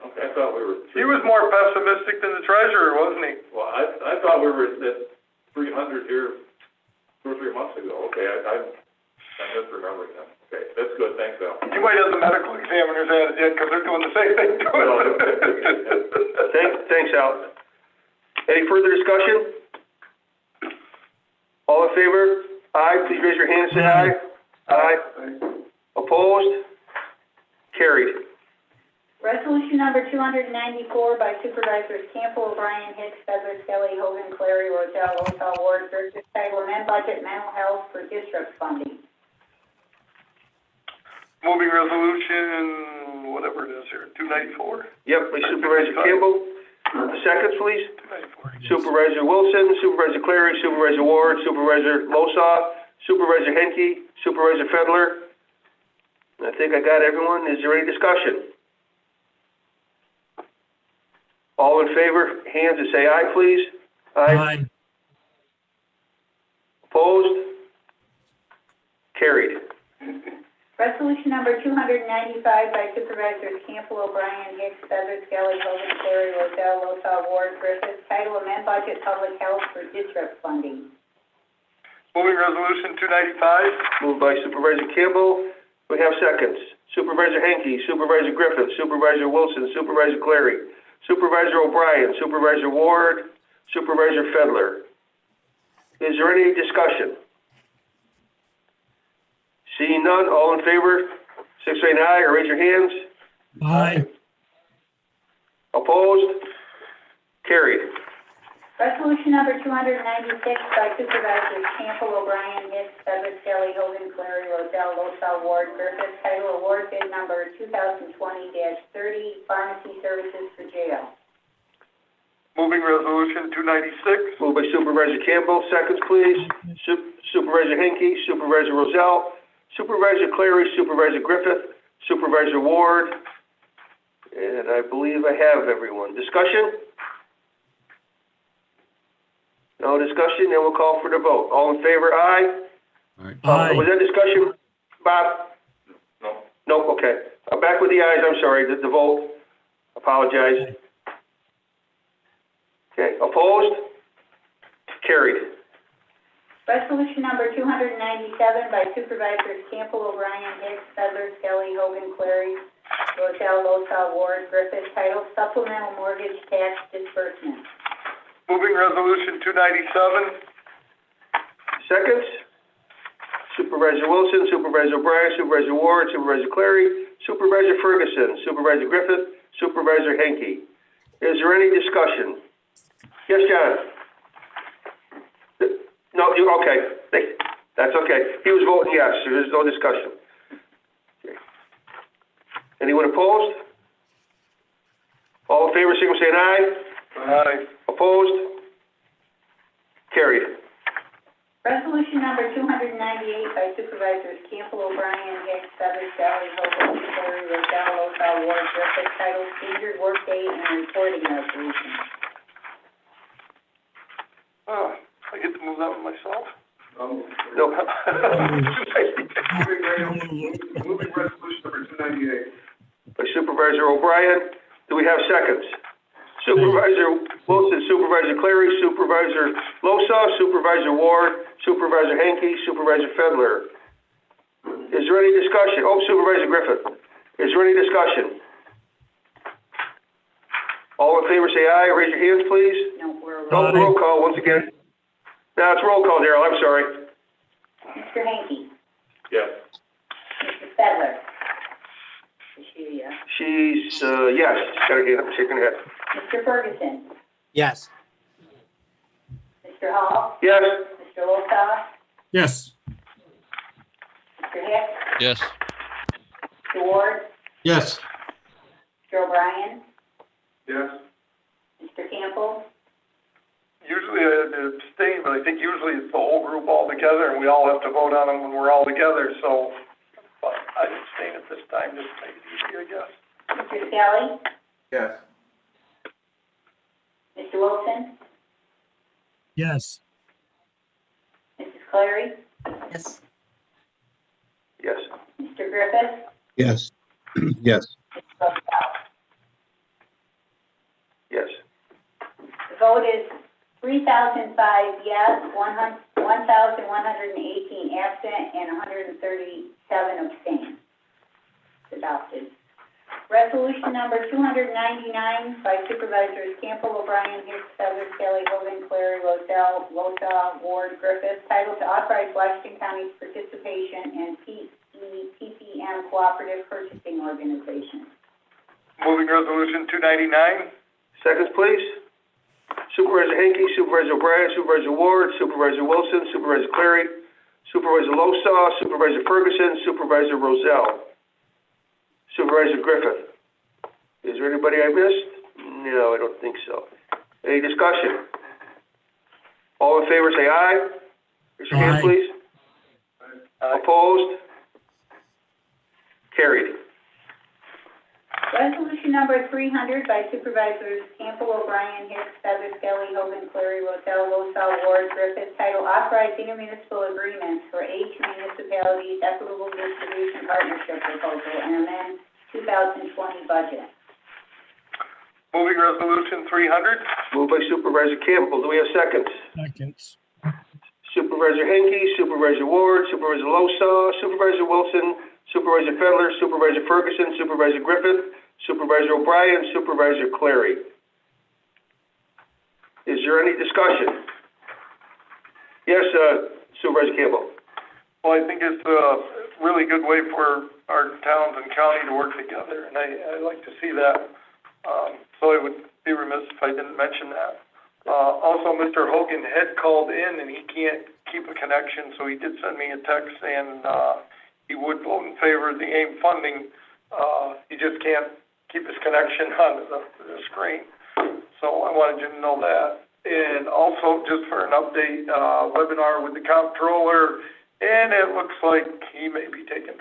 Speaker 5: Okay, I thought we were.
Speaker 11: He was more pessimistic than the treasurer, wasn't he?
Speaker 5: Well, I thought we were at 300 here 2 or 3 months ago. Okay, I'm misremembering that. Okay, that's good. Thanks, Al.
Speaker 11: You might have the medical examiners at it yet, because they're doing the same thing to it.
Speaker 1: Thanks, Al. Any further discussion? All in favor? Aye, please raise your hand and say aye. Aye. Opposed? Carried.
Speaker 7: Resolution number 294 by Supervisors Campbell, O'Brien, Hicks, Feather, Skelly, Hogan, Clary, Rozel, Losaw, Ward, Griffith, title amend budget mental health for district funding.
Speaker 11: Moving resolution, whatever it is here, 294.
Speaker 1: Yep, by Supervisor Campbell. Seconds, please.
Speaker 11: 294.
Speaker 1: Supervisor Wilson, Supervisor Clary, Supervisor Ward, Supervisor Losaw, Supervisor Henke, Supervisor Fedler. I think I got everyone. Is there any discussion? All in favor, hands and say aye, please.
Speaker 13: Aye.
Speaker 1: Opposed? Carried.
Speaker 7: Resolution number 295 by Supervisors Campbell, O'Brien, Hicks, Feather, Skelly, Hogan, Clary, Rozel, Losaw, Ward, Griffith, title amend budget public health for district funding.
Speaker 11: Moving resolution 295.
Speaker 1: Moved by Supervisor Campbell. We have seconds. Supervisor Henke, Supervisor Griffith, Supervisor Wilson, Supervisor Clary, Supervisor O'Brien, Supervisor Ward, Supervisor Fedler. Is there any discussion? Seeing none, all in favor, saying aye or raise your hands.
Speaker 13: Aye.
Speaker 1: Opposed? Carried.
Speaker 7: Resolution number 296 by Supervisors Campbell, O'Brien, Hicks, Feather, Skelly, Hogan, Clary, Rozel, Losaw, Ward, Griffith, title award bid number 2020-30 pharmacy services for jail.
Speaker 11: Moving resolution 296.
Speaker 1: Moved by Supervisor Campbell, seconds please. Supervisor Henke, Supervisor Rozell, Supervisor Clary, Supervisor Griffith, Supervisor Ward, and I believe I have everyone. Discussion? No discussion, then we'll call for the vote. All in favor, aye?
Speaker 10: Aye.
Speaker 1: Was that discussion, Bob?
Speaker 5: No.
Speaker 1: No, okay. I'm back with the ayes, I'm sorry, the vote. Apologize. Okay, opposed? Carried.
Speaker 7: Resolution number 297 by Supervisors Campbell, O'Brien, Hicks, Fedler, Skelly, Hogan, Clary, Rochelle, Losaw, Ward, Griffith, titled Supplemental Mortgage Tax Disbursement.
Speaker 11: Moving resolution 297.
Speaker 1: Seconds? Supervisor Wilson, Supervisor O'Brien, Supervisor Ward, Supervisor Clary, Supervisor Ferguson, Supervisor Griffith, Supervisor Henke. Is there any discussion? Yes, John? No, okay. That's okay. He was voting yes. There's no discussion. Okay. Anyone opposed? All in favor, signal saying aye.
Speaker 11: Aye.
Speaker 1: Opposed? Carried.
Speaker 7: Resolution number 298 by Supervisors Campbell, O'Brien, Hicks, Fedler, Skelly, Hogan, Clary, Rochelle, Losaw, Ward, Griffith, titled Standard Workday and Reporting Resolution.
Speaker 11: Oh, I get to move that one myself?
Speaker 1: No.
Speaker 3: Moving resolution number 298.
Speaker 1: By Supervisor O'Brien. Do we have seconds? Supervisor Wilson, Supervisor Clary, Supervisor Losaw, Supervisor Ward, Supervisor Henke, Supervisor Fedler. Is there any discussion? Oh, Supervisor Griffith. Is there any discussion? All in favor say aye. Raise your hands, please.
Speaker 7: No, we're
Speaker 1: Oh, roll call once again. No, it's roll call, Darrell. I'm sorry.
Speaker 7: Mr. Henke,
Speaker 5: Yes.
Speaker 7: Mrs. Fedler. Is she,
Speaker 1: She's, yes. Got her hand up, shaking her head.
Speaker 7: Mr. Ferguson,
Speaker 13: Yes.
Speaker 7: Mr. Hall,
Speaker 1: Yes.
Speaker 7: Mr. Losaw,
Speaker 10: Yes.
Speaker 7: Mr. Hicks,
Speaker 12: Yes.
Speaker 7: Mr. Ward,
Speaker 10: Yes.
Speaker 7: Mr. O'Brien,
Speaker 3: Yes.
Speaker 7: Mr. Campbell,
Speaker 11: Usually I abstain, but I think usually it's the whole group all together, and we all have to vote on them when we're all together, so but I abstain at this time, just to make it easy, I guess.
Speaker 7: Mr. Skelly,
Speaker 3: Yes.
Speaker 7: Mr. Wilson,
Speaker 13: Yes.
Speaker 7: Mrs. Clary,
Speaker 2: Yes.
Speaker 1: Yes.
Speaker 7: Mr. Griffith,
Speaker 9: Yes. Yes.
Speaker 7: Mr. Losaw.
Speaker 1: Yes.
Speaker 7: The vote is 3,005 yes, 1,118 absent, and 137 abstain. It's adopted. Resolution number 299 by Supervisors Campbell, O'Brien, Hicks, Fedler, Skelly, Hogan, Clary, Rochelle, Losaw, Ward, Griffith, titled to authorize Washington County's participation in PPM Cooperative Purchasing Organization.
Speaker 11: Moving resolution 299.
Speaker 1: Seconds, please. Supervisor Henke, Supervisor O'Brien, Supervisor Ward, Supervisor Wilson, Supervisor Clary, Supervisor Losaw, Supervisor Ferguson, Supervisor Rozelle. Supervisor Griffith. Is there anybody I missed? No, I don't think so. Any discussion? All in favor say aye. Raise your hand,
Speaker 13: Aye.
Speaker 1: please. Opposed? Carried.
Speaker 7: Resolution number 300 by Supervisors Campbell, O'Brien, Hicks, Fedler, Skelly, Hogan, Clary, Rochelle, Losaw, Ward, Griffith, title Authorize Intermunicipal Agreements for H Municipalities Equitable Distribution Partnership Proposal and amend 2020 budget.
Speaker 11: Moving resolution 300.
Speaker 1: Moved by Supervisor Campbell. Do we have seconds?
Speaker 13: Seconds.
Speaker 1: Supervisor Henke, Supervisor Ward, Supervisor Losaw, Supervisor Wilson, Supervisor Fedler, Supervisor Ferguson, Supervisor Griffith, Supervisor O'Brien, Supervisor Clary. Is there any discussion? Yes, Supervisor Campbell.
Speaker 11: Well, I think it's a really good way for our towns and county to work together, and I like to see that. So I would be remiss if I didn't mention that. Also, Mr. Hogan had called in, and he can't keep a connection, so he did send me a text saying he would vote in favor of the AIM funding. He just can't keep his connection on the screen. So I wanted you to know that. And also, just for an update, webinar with the comptroller And it looks like he may be taking 20%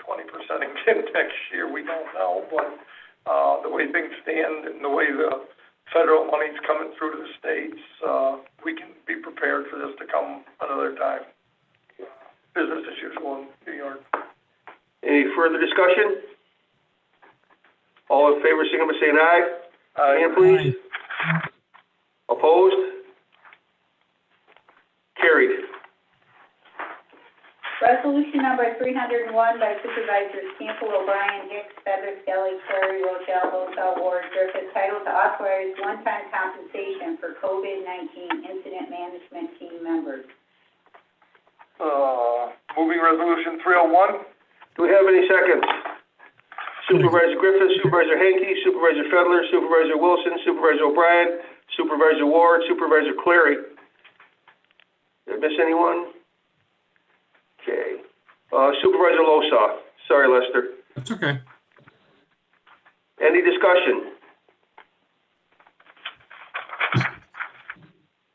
Speaker 11: again next year, we don't know, but, the way things stand and the way the federal money's coming through to the states, we can be prepared for this to come another time. Business as usual in New York.
Speaker 1: Any further discussion? All in favor, signify by saying aye. Hand, please. Opposed? Carried.
Speaker 7: Resolution number 301 by Supervisors Campbell, O'Brien, Hicks, Feathers, Kelly, Clary, Rochelle, Lothar, Ward, Griffith, titled to authorize one-time compensation for COVID-19 incident management team members.
Speaker 11: Moving resolution 301.
Speaker 1: Do we have any seconds? Supervisor Griffith, Supervisor Hanky, Supervisor Fedler, Supervisor Wilson, Supervisor O'Brien, Supervisor Ward, Supervisor Clary. Did I miss anyone? Okay. Supervisor Losaw. Sorry, Lester.
Speaker 10: That's okay.
Speaker 1: Any discussion?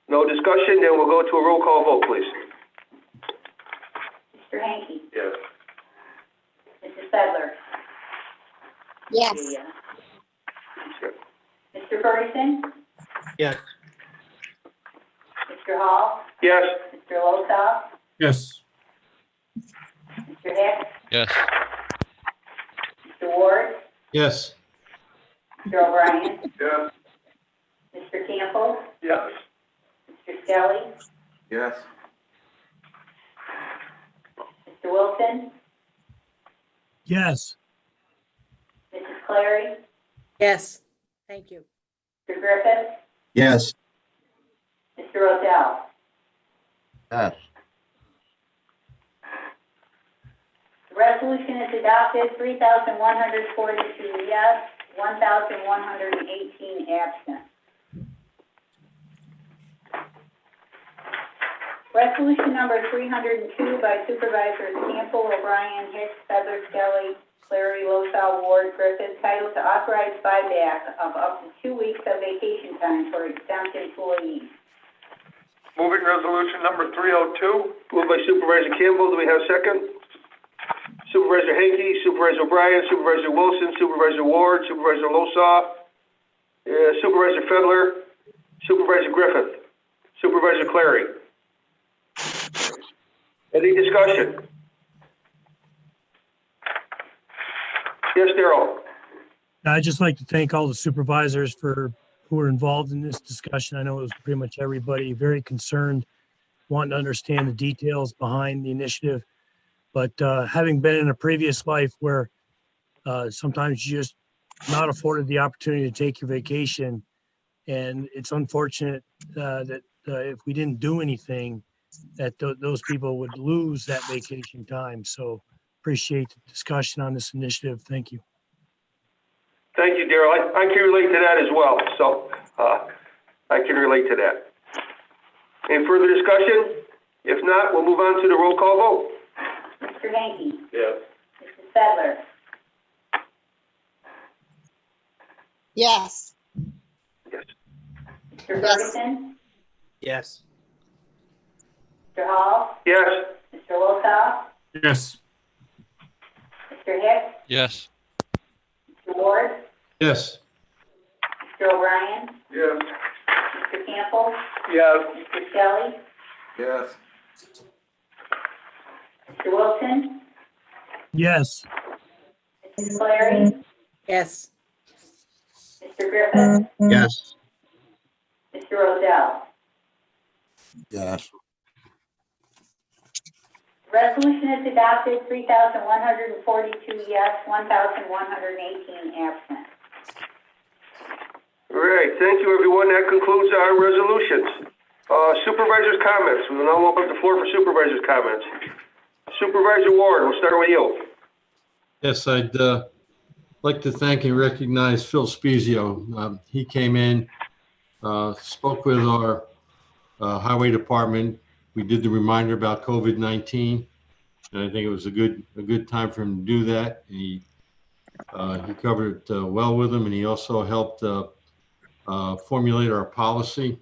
Speaker 1: No discussion, then we'll go to a roll call vote, please.
Speaker 7: Mr. Hanky?
Speaker 5: Yes.
Speaker 7: Mrs. Fedler?
Speaker 6: Yes.
Speaker 7: Mr. Ferguson?
Speaker 8: Yes.
Speaker 7: Mr. Hall?
Speaker 1: Yes.
Speaker 7: Mr. Lothar?
Speaker 10: Yes.
Speaker 7: Mr. Hicks?
Speaker 12: Yes.
Speaker 7: Mr. Ward?
Speaker 8: Yes.
Speaker 7: Mr. O'Brien?
Speaker 3: Yes.
Speaker 7: Mr. Campbell?
Speaker 11: Yes.
Speaker 7: Mr. Skelly?
Speaker 3: Yes.
Speaker 7: Mr. Wilson?
Speaker 13: Yes.
Speaker 7: Mrs. Clary?
Speaker 2: Yes, thank you.
Speaker 7: Mr. Griffith?
Speaker 9: Yes.
Speaker 7: Mr. Odell?
Speaker 9: Yes.
Speaker 7: The resolution is adopted, 3,142 yes, 1,118 absent. Resolution number 302 by Supervisors Campbell, O'Brien, Hicks, Feathers, Kelly, Clary, Lothar, Ward, Griffith, titled to authorize buyback of up to 2 weeks of vacation time for exempt employees.
Speaker 11: Moving resolution number 302.
Speaker 1: Moved by Supervisor Campbell. Do we have a second? Supervisor Hanky, Supervisor O'Brien, Supervisor Wilson, Supervisor Ward, Supervisor Losaw, Supervisor Fedler, Supervisor Griffith, Supervisor Clary. Any discussion? Yes, Darrell.
Speaker 13: I'd just like to thank all the supervisors who were involved in this discussion. I know it was pretty much everybody very concerned, wanting to understand the details behind the initiative. But having been in a previous life where sometimes you just not afforded the opportunity to take your vacation, and it's unfortunate that if we didn't do anything, that those people would lose that vacation time. So appreciate the discussion on this initiative. Thank you.
Speaker 1: Thank you, Darrell. I can relate to that as well, so I can relate to that. Any further discussion? If not, we'll move on to the roll call vote.
Speaker 7: Mr. Hanky?
Speaker 5: Yes.
Speaker 7: Mrs. Fedler?
Speaker 6: Yes.
Speaker 1: Yes.
Speaker 7: Mr. Ferguson?
Speaker 8: Yes.
Speaker 7: Mr. Hall?
Speaker 1: Yes.
Speaker 7: Mr. Lothar?
Speaker 10: Yes.
Speaker 7: Mr. Hicks?
Speaker 12: Yes.
Speaker 7: Mr. Ward?
Speaker 8: Yes.
Speaker 7: Mr. O'Brien?
Speaker 3: Yes.
Speaker 7: Mr. Campbell?
Speaker 11: Yes.
Speaker 7: Mr. Skelly?
Speaker 3: Yes.
Speaker 7: Mr. Wilson?
Speaker 13: Yes.
Speaker 7: Mrs. Clary?
Speaker 2: Yes,
Speaker 7: Mr. Griffith?
Speaker 9: Yes.
Speaker 7: Mr. Odell?
Speaker 9: Yes.
Speaker 7: Resolution is adopted, 3,142 yes, 1,118 absent.
Speaker 1: All right, thank you, everyone. That concludes our resolutions. Supervisors' comments. We will now open up the floor for supervisors' comments. Supervisor Ward, we'll start with you.
Speaker 10: Yes, I'd like to thank and recognize Phil Spezio. He came in, spoke with our highway department. We did the reminder about COVID-19, and I think it was a good time for him to do that. He covered it well with them, and he also helped formulate our policy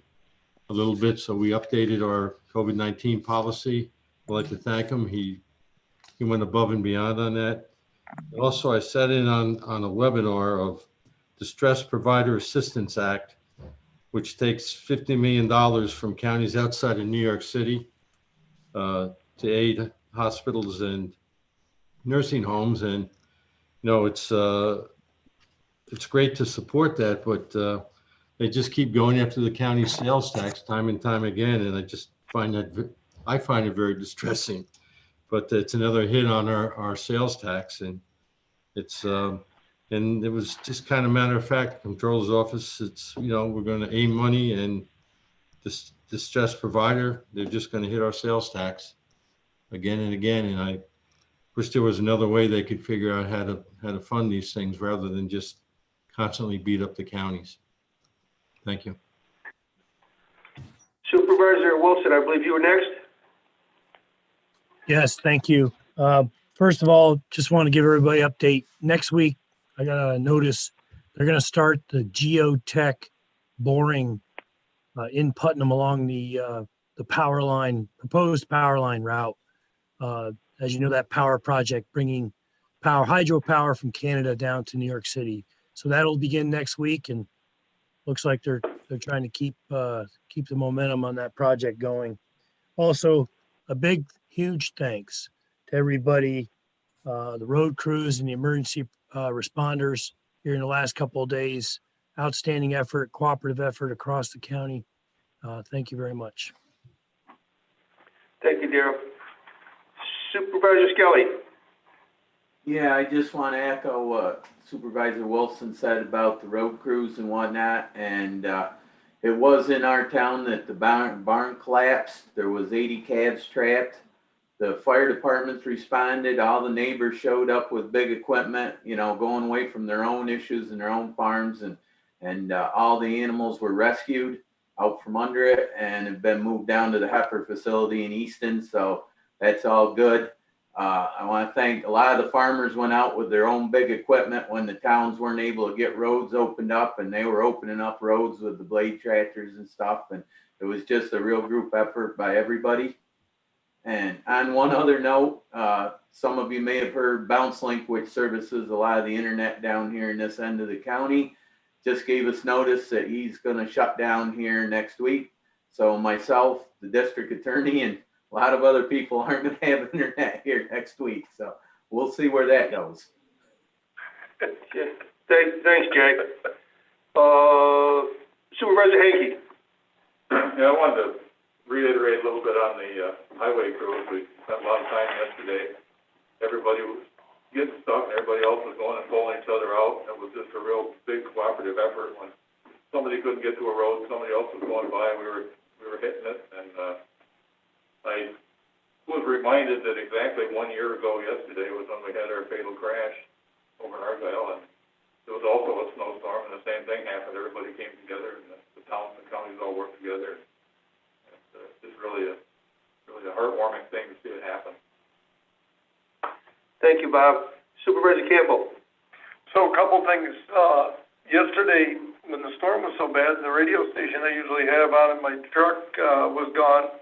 Speaker 10: a little bit. So we updated our COVID-19 policy. I'd like to thank him. He he went above and beyond on that. Also, I sat in on a webinar of Distress Provider Assistance Act, which takes $50 million from counties outside of New York City to aid hospitals and nursing homes. And, it's great to support that, but they just keep going after the county sales tax time and time again. And I find it very distressing, but it's another hit on our sales tax. And and it was just kind of matter of fact, Comptroller's office, we're going to aim money, and this distress provider, they're just going to hit our sales tax again and again. And I wish there was another way they could figure out how to fund these things rather than just constantly beat up the counties. Thank you.
Speaker 1: Supervisor Wilson, I believe you were next.
Speaker 13: Yes, thank you. First of all, just want to give everybody an update. Next week, I got a notice they're going to start the geotech boring in Putnam along the power line, proposed power line route. As you know, that power project bringing hydropower from Canada down to New York City. So that'll begin next week, and looks like they're trying to keep the momentum on that project going. Also, a big, huge thanks to everybody, the road crews and the emergency responders here in the last couple of days. Outstanding effort, cooperative effort across the county. Thank you very much.
Speaker 1: Thank you, Darrell. Supervisor Skelly.
Speaker 14: Yeah, I just want to echo what Supervisor Wilson said about the road crews and whatnot. And it was in our town that the barn collapsed. There was 80 calves trapped. The fire departments responded. All the neighbors showed up with big equipment, going away from their own issues and their own farms. And all the animals were rescued out from under it and have been moved down to the heifer facility in Easton. So that's all good. I want to thank a lot of the farmers went out with their own big equipment when the towns weren't able to get roads opened up, and they were opening up roads with the blade tractors and stuff. And it was just a real group effort by everybody. And on one other note, some of you may have heard BounceLink, which services a lot of the internet down here in this end of the county, just gave us notice that he's going to shut down here next week. So myself, the district attorney, and a lot of other people aren't going to have internet here next week. So we'll see where that goes.
Speaker 1: Thanks, Jay. Supervisor Hanky.
Speaker 5: Yeah, I wanted to reiterate a little bit on the highway crews. We spent a lot of time yesterday. Everybody was getting stuck, and everybody else was going and pulling each other out. It was just a real big cooperative effort. When somebody couldn't get to a road, somebody else was going by. We were hitting it, and I was reminded that exactly 1 year ago yesterday was when we had our fatal crash over in Argyle, and there was also a snowstorm, and the same thing happened. Everybody came together, and the towns and counties all worked together. It's really a heartwarming thing to see it happen.
Speaker 1: Thank you, Bob. Supervisor Campbell.
Speaker 11: So a couple things. Yesterday, when the storm was so bad, the radio station I usually have on in my truck was gone.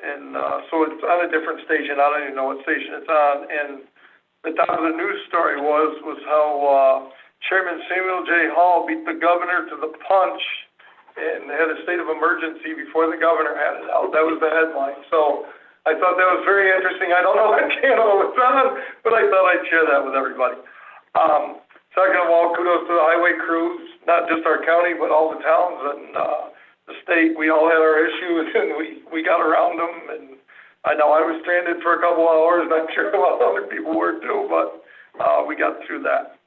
Speaker 11: And so it's on a different station. I don't even know what station it's on. And the top of the news story was how Chairman Samuel J. Hall beat the governor to the punch and had a state of emergency before the governor had it out. That was the headline. So I thought that was very interesting. I don't know what channel it's on, but I thought I'd share that with everybody. Second of all, kudos to the highway crews, not just our county, but all the towns and the state. We all had our issues, and we got around them. And I know I was stranded for a couple of hours, and I'm sure a lot of other people were too, but we got through that.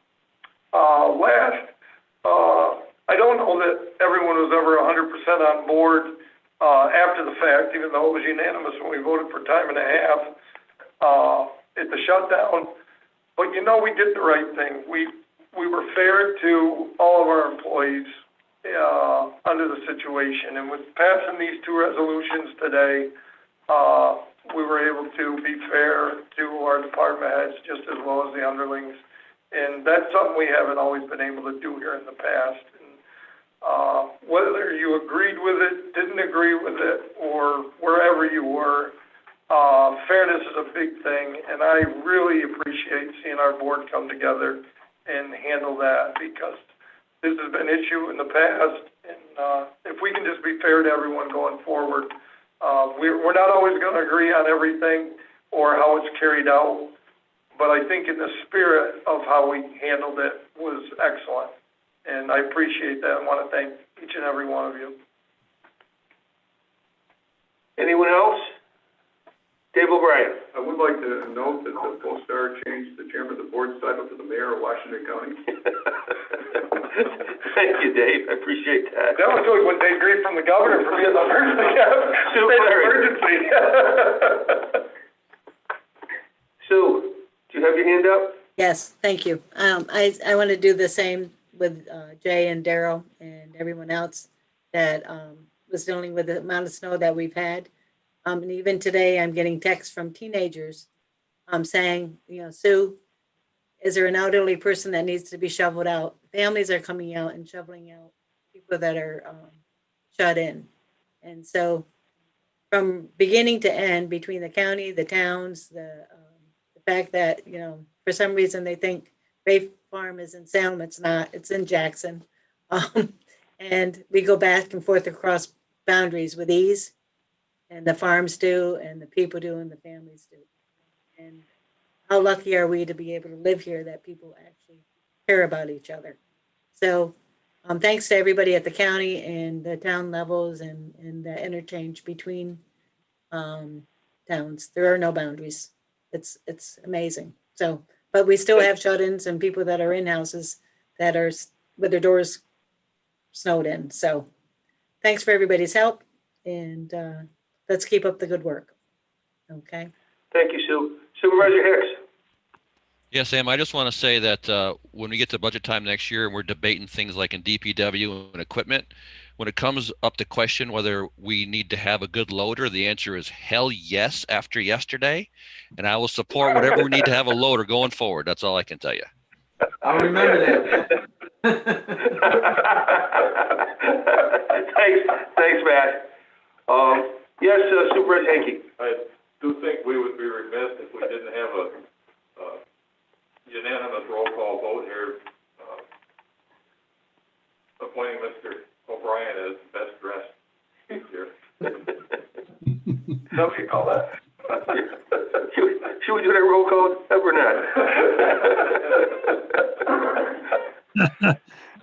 Speaker 11: I don't know that everyone was ever 100% on board after the fact, even though it was unanimous when we voted for time and a half at the shutdown. But we did the right thing. We were fair to all of our employees under the situation. And with passing these two resolutions today, we were able to be fair to our department heads just as well as the underlings. And that's something we haven't always been able to do here in the past. And, whether you agreed with it, didn't agree with it, or wherever you were, Fairness is a big thing, and I really appreciate seeing our board come together and handle that, because this has been an issue in the past, and if we can just be fair to everyone going forward, we're not always going to agree on everything or how it's carried out, but I think in the spirit of how we handled it was excellent, and I appreciate that and want to thank each and every one of you.
Speaker 1: Anyone else? Dave O'Brien.
Speaker 3: I would like to note that the co-star changed the chairman of the board title to the mayor of Washington County.
Speaker 1: Thank you, Dave. I appreciate that.
Speaker 11: That was really when they agreed from the governor for being the emergency.
Speaker 1: Sue, do you have your hand up?
Speaker 2: Yes, thank you. I want to do the same with Jay and Daryl and everyone else that was dealing with the amount of snow that we've had. And even today, I'm getting texts from teenagers saying, Sue, is there an elderly person that needs to be shoveled out? Families are coming out and shoveling out people that are shut in. And so from beginning to end, between the county, the towns, the fact that, for some reason they think Ray Farm is in Salem, it's not, it's in Jackson. And we go back and forth across boundaries with ease. And the farms do, and the people do, and the families do. And how lucky are we to be able to live here that people actually care about each other. So thanks to everybody at the county and the town levels and the interchange between towns. There are no boundaries. It's amazing. So, but we still have shut-ins and people that are in houses that are with their doors snowed in. So thanks for everybody's help, and let's keep up the good work. Okay.
Speaker 1: Thank you, Sue. Supervisor Hicks.
Speaker 12: Yeah, Sam, I just want to say that when we get to budget time next year and we're debating things like in DPW and equipment, when it comes up to question whether we need to have a good loader, the answer is hell yes after yesterday. And I will support whatever we need to have a loader going forward. That's all I can tell you.
Speaker 14: I'll remember that.
Speaker 1: Thanks, Matt. Yes, Supervisor Henke.
Speaker 5: I do think we would be remiss if we didn't have a unanimous roll call vote here, appointing Mr. O'Brien as best dressed here.
Speaker 11: How do you call that?
Speaker 1: Should we do that roll call or not?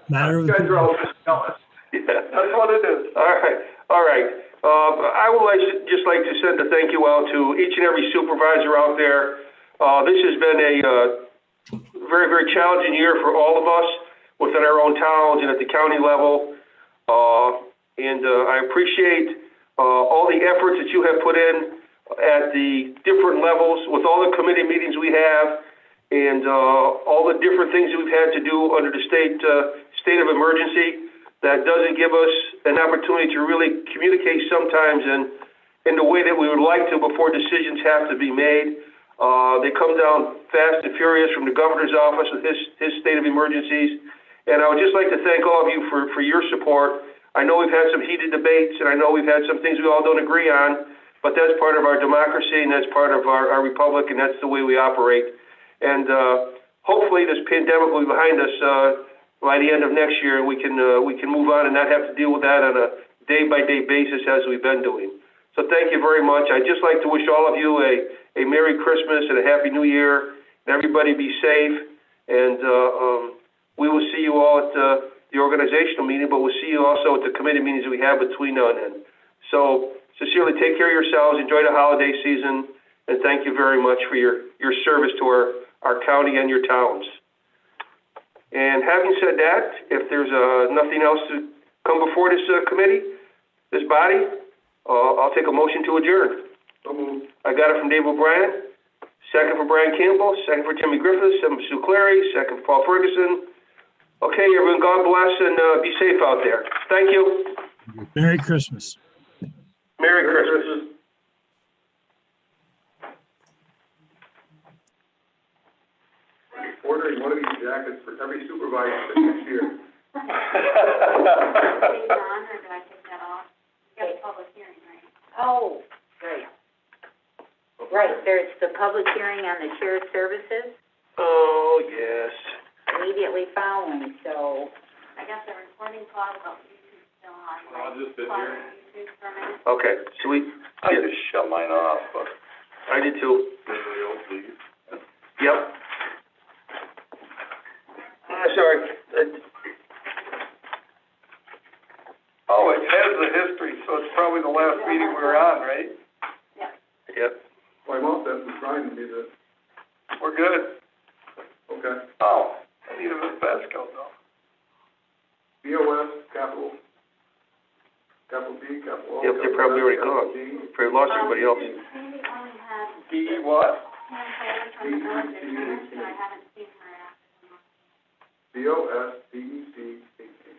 Speaker 13: Matter of
Speaker 11: You guys are all just jealous.
Speaker 1: Yeah.
Speaker 11: That's what it is.
Speaker 1: All right. I would just like to send a thank you out to each and every supervisor out there. This has been a very, very challenging year for all of us within our own towns and at the county level. And I appreciate all the efforts that you have put in at the different levels with all the committee meetings we have and all the different things that we've had to do under the state of emergency. That doesn't give us an opportunity to really communicate sometimes in the way that we would like to before decisions have to be made. They come down fast and furious from the governor's office with his state of emergencies. And I would just like to thank all of you for your support. I know we've had some heated debates, and I know we've had some things we all don't agree on, but that's part of our democracy, and that's part of our republic, and that's the way we operate. And hopefully this pandemic will be behind us by the end of next year, and we can move on and not have to deal with that on a day-by-day basis as we've been doing. So thank you very much. I'd just like to wish all of you a Merry Christmas and a Happy New Year, and everybody be safe. And we will see you all at the organizational meeting, but we'll see you also at the committee meetings that we have between now and then. So sincerely, take care of yourselves, enjoy the holiday season, and thank you very much for your service to our county and your towns. And having said that, if there's nothing else to come before this committee, this body, I'll take a motion to adjourn. I got it from Dave O'Brien, second for Brian Campbell, second for Timmy Griffiths, second for Sue Clary, second for Paul Ferguson. Okay, everyone, God bless and be safe out there. Thank you.
Speaker 13: Merry Christmas.
Speaker 1: Merry Christmas.
Speaker 3: Ordering one of these jackets for every supervisor for next year.
Speaker 6: Is it on, or do I take that off? We got a public hearing, right? Oh, great.
Speaker 7: Right, there's the public hearing on the shared services
Speaker 1: Oh, yes.
Speaker 7: immediately following, so.
Speaker 6: I got the recording pause, but YouTube still on.
Speaker 5: I'll just sit here.
Speaker 6: YouTube for a minute.
Speaker 1: Okay, so
Speaker 11: I just shut mine off, but.
Speaker 1: I did too.
Speaker 5: Everybody else leave.
Speaker 1: Yep. Sorry.
Speaker 11: Oh, it has the history, so it's probably the last meeting we were on, right?
Speaker 1: Yep.
Speaker 3: My mom said we're trying to be the,
Speaker 11: We're good.
Speaker 3: okay.
Speaker 11: Oh, I need a Vasco though.
Speaker 3: BOS, capital B, capital O.
Speaker 1: Yep, they're probably already
Speaker 3: capital
Speaker 1: gone.
Speaker 3: D,
Speaker 1: Probably lost everybody else.
Speaker 6: Sandy only has
Speaker 11: D what?
Speaker 6: hand photos from the village administrator, so I haven't seen her after.
Speaker 3: BOS, DEC, 18.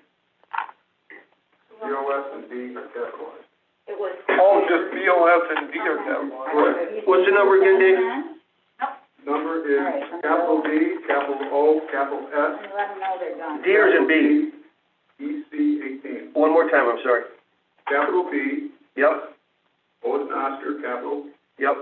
Speaker 3: BOS and D are capitalized.
Speaker 7: It was.
Speaker 11: Oh, just BOS and D are capitalized.
Speaker 3: Correct.
Speaker 1: What's the number again, Dave?
Speaker 3: Number is capital D, capital O, capital S.
Speaker 7: Let them know they're done.
Speaker 1: D or is it B?
Speaker 3: EC 18.
Speaker 1: One more time, I'm sorry.
Speaker 3: Capital B,
Speaker 1: Yep,
Speaker 3: O as in Oscar, capital
Speaker 1: yep.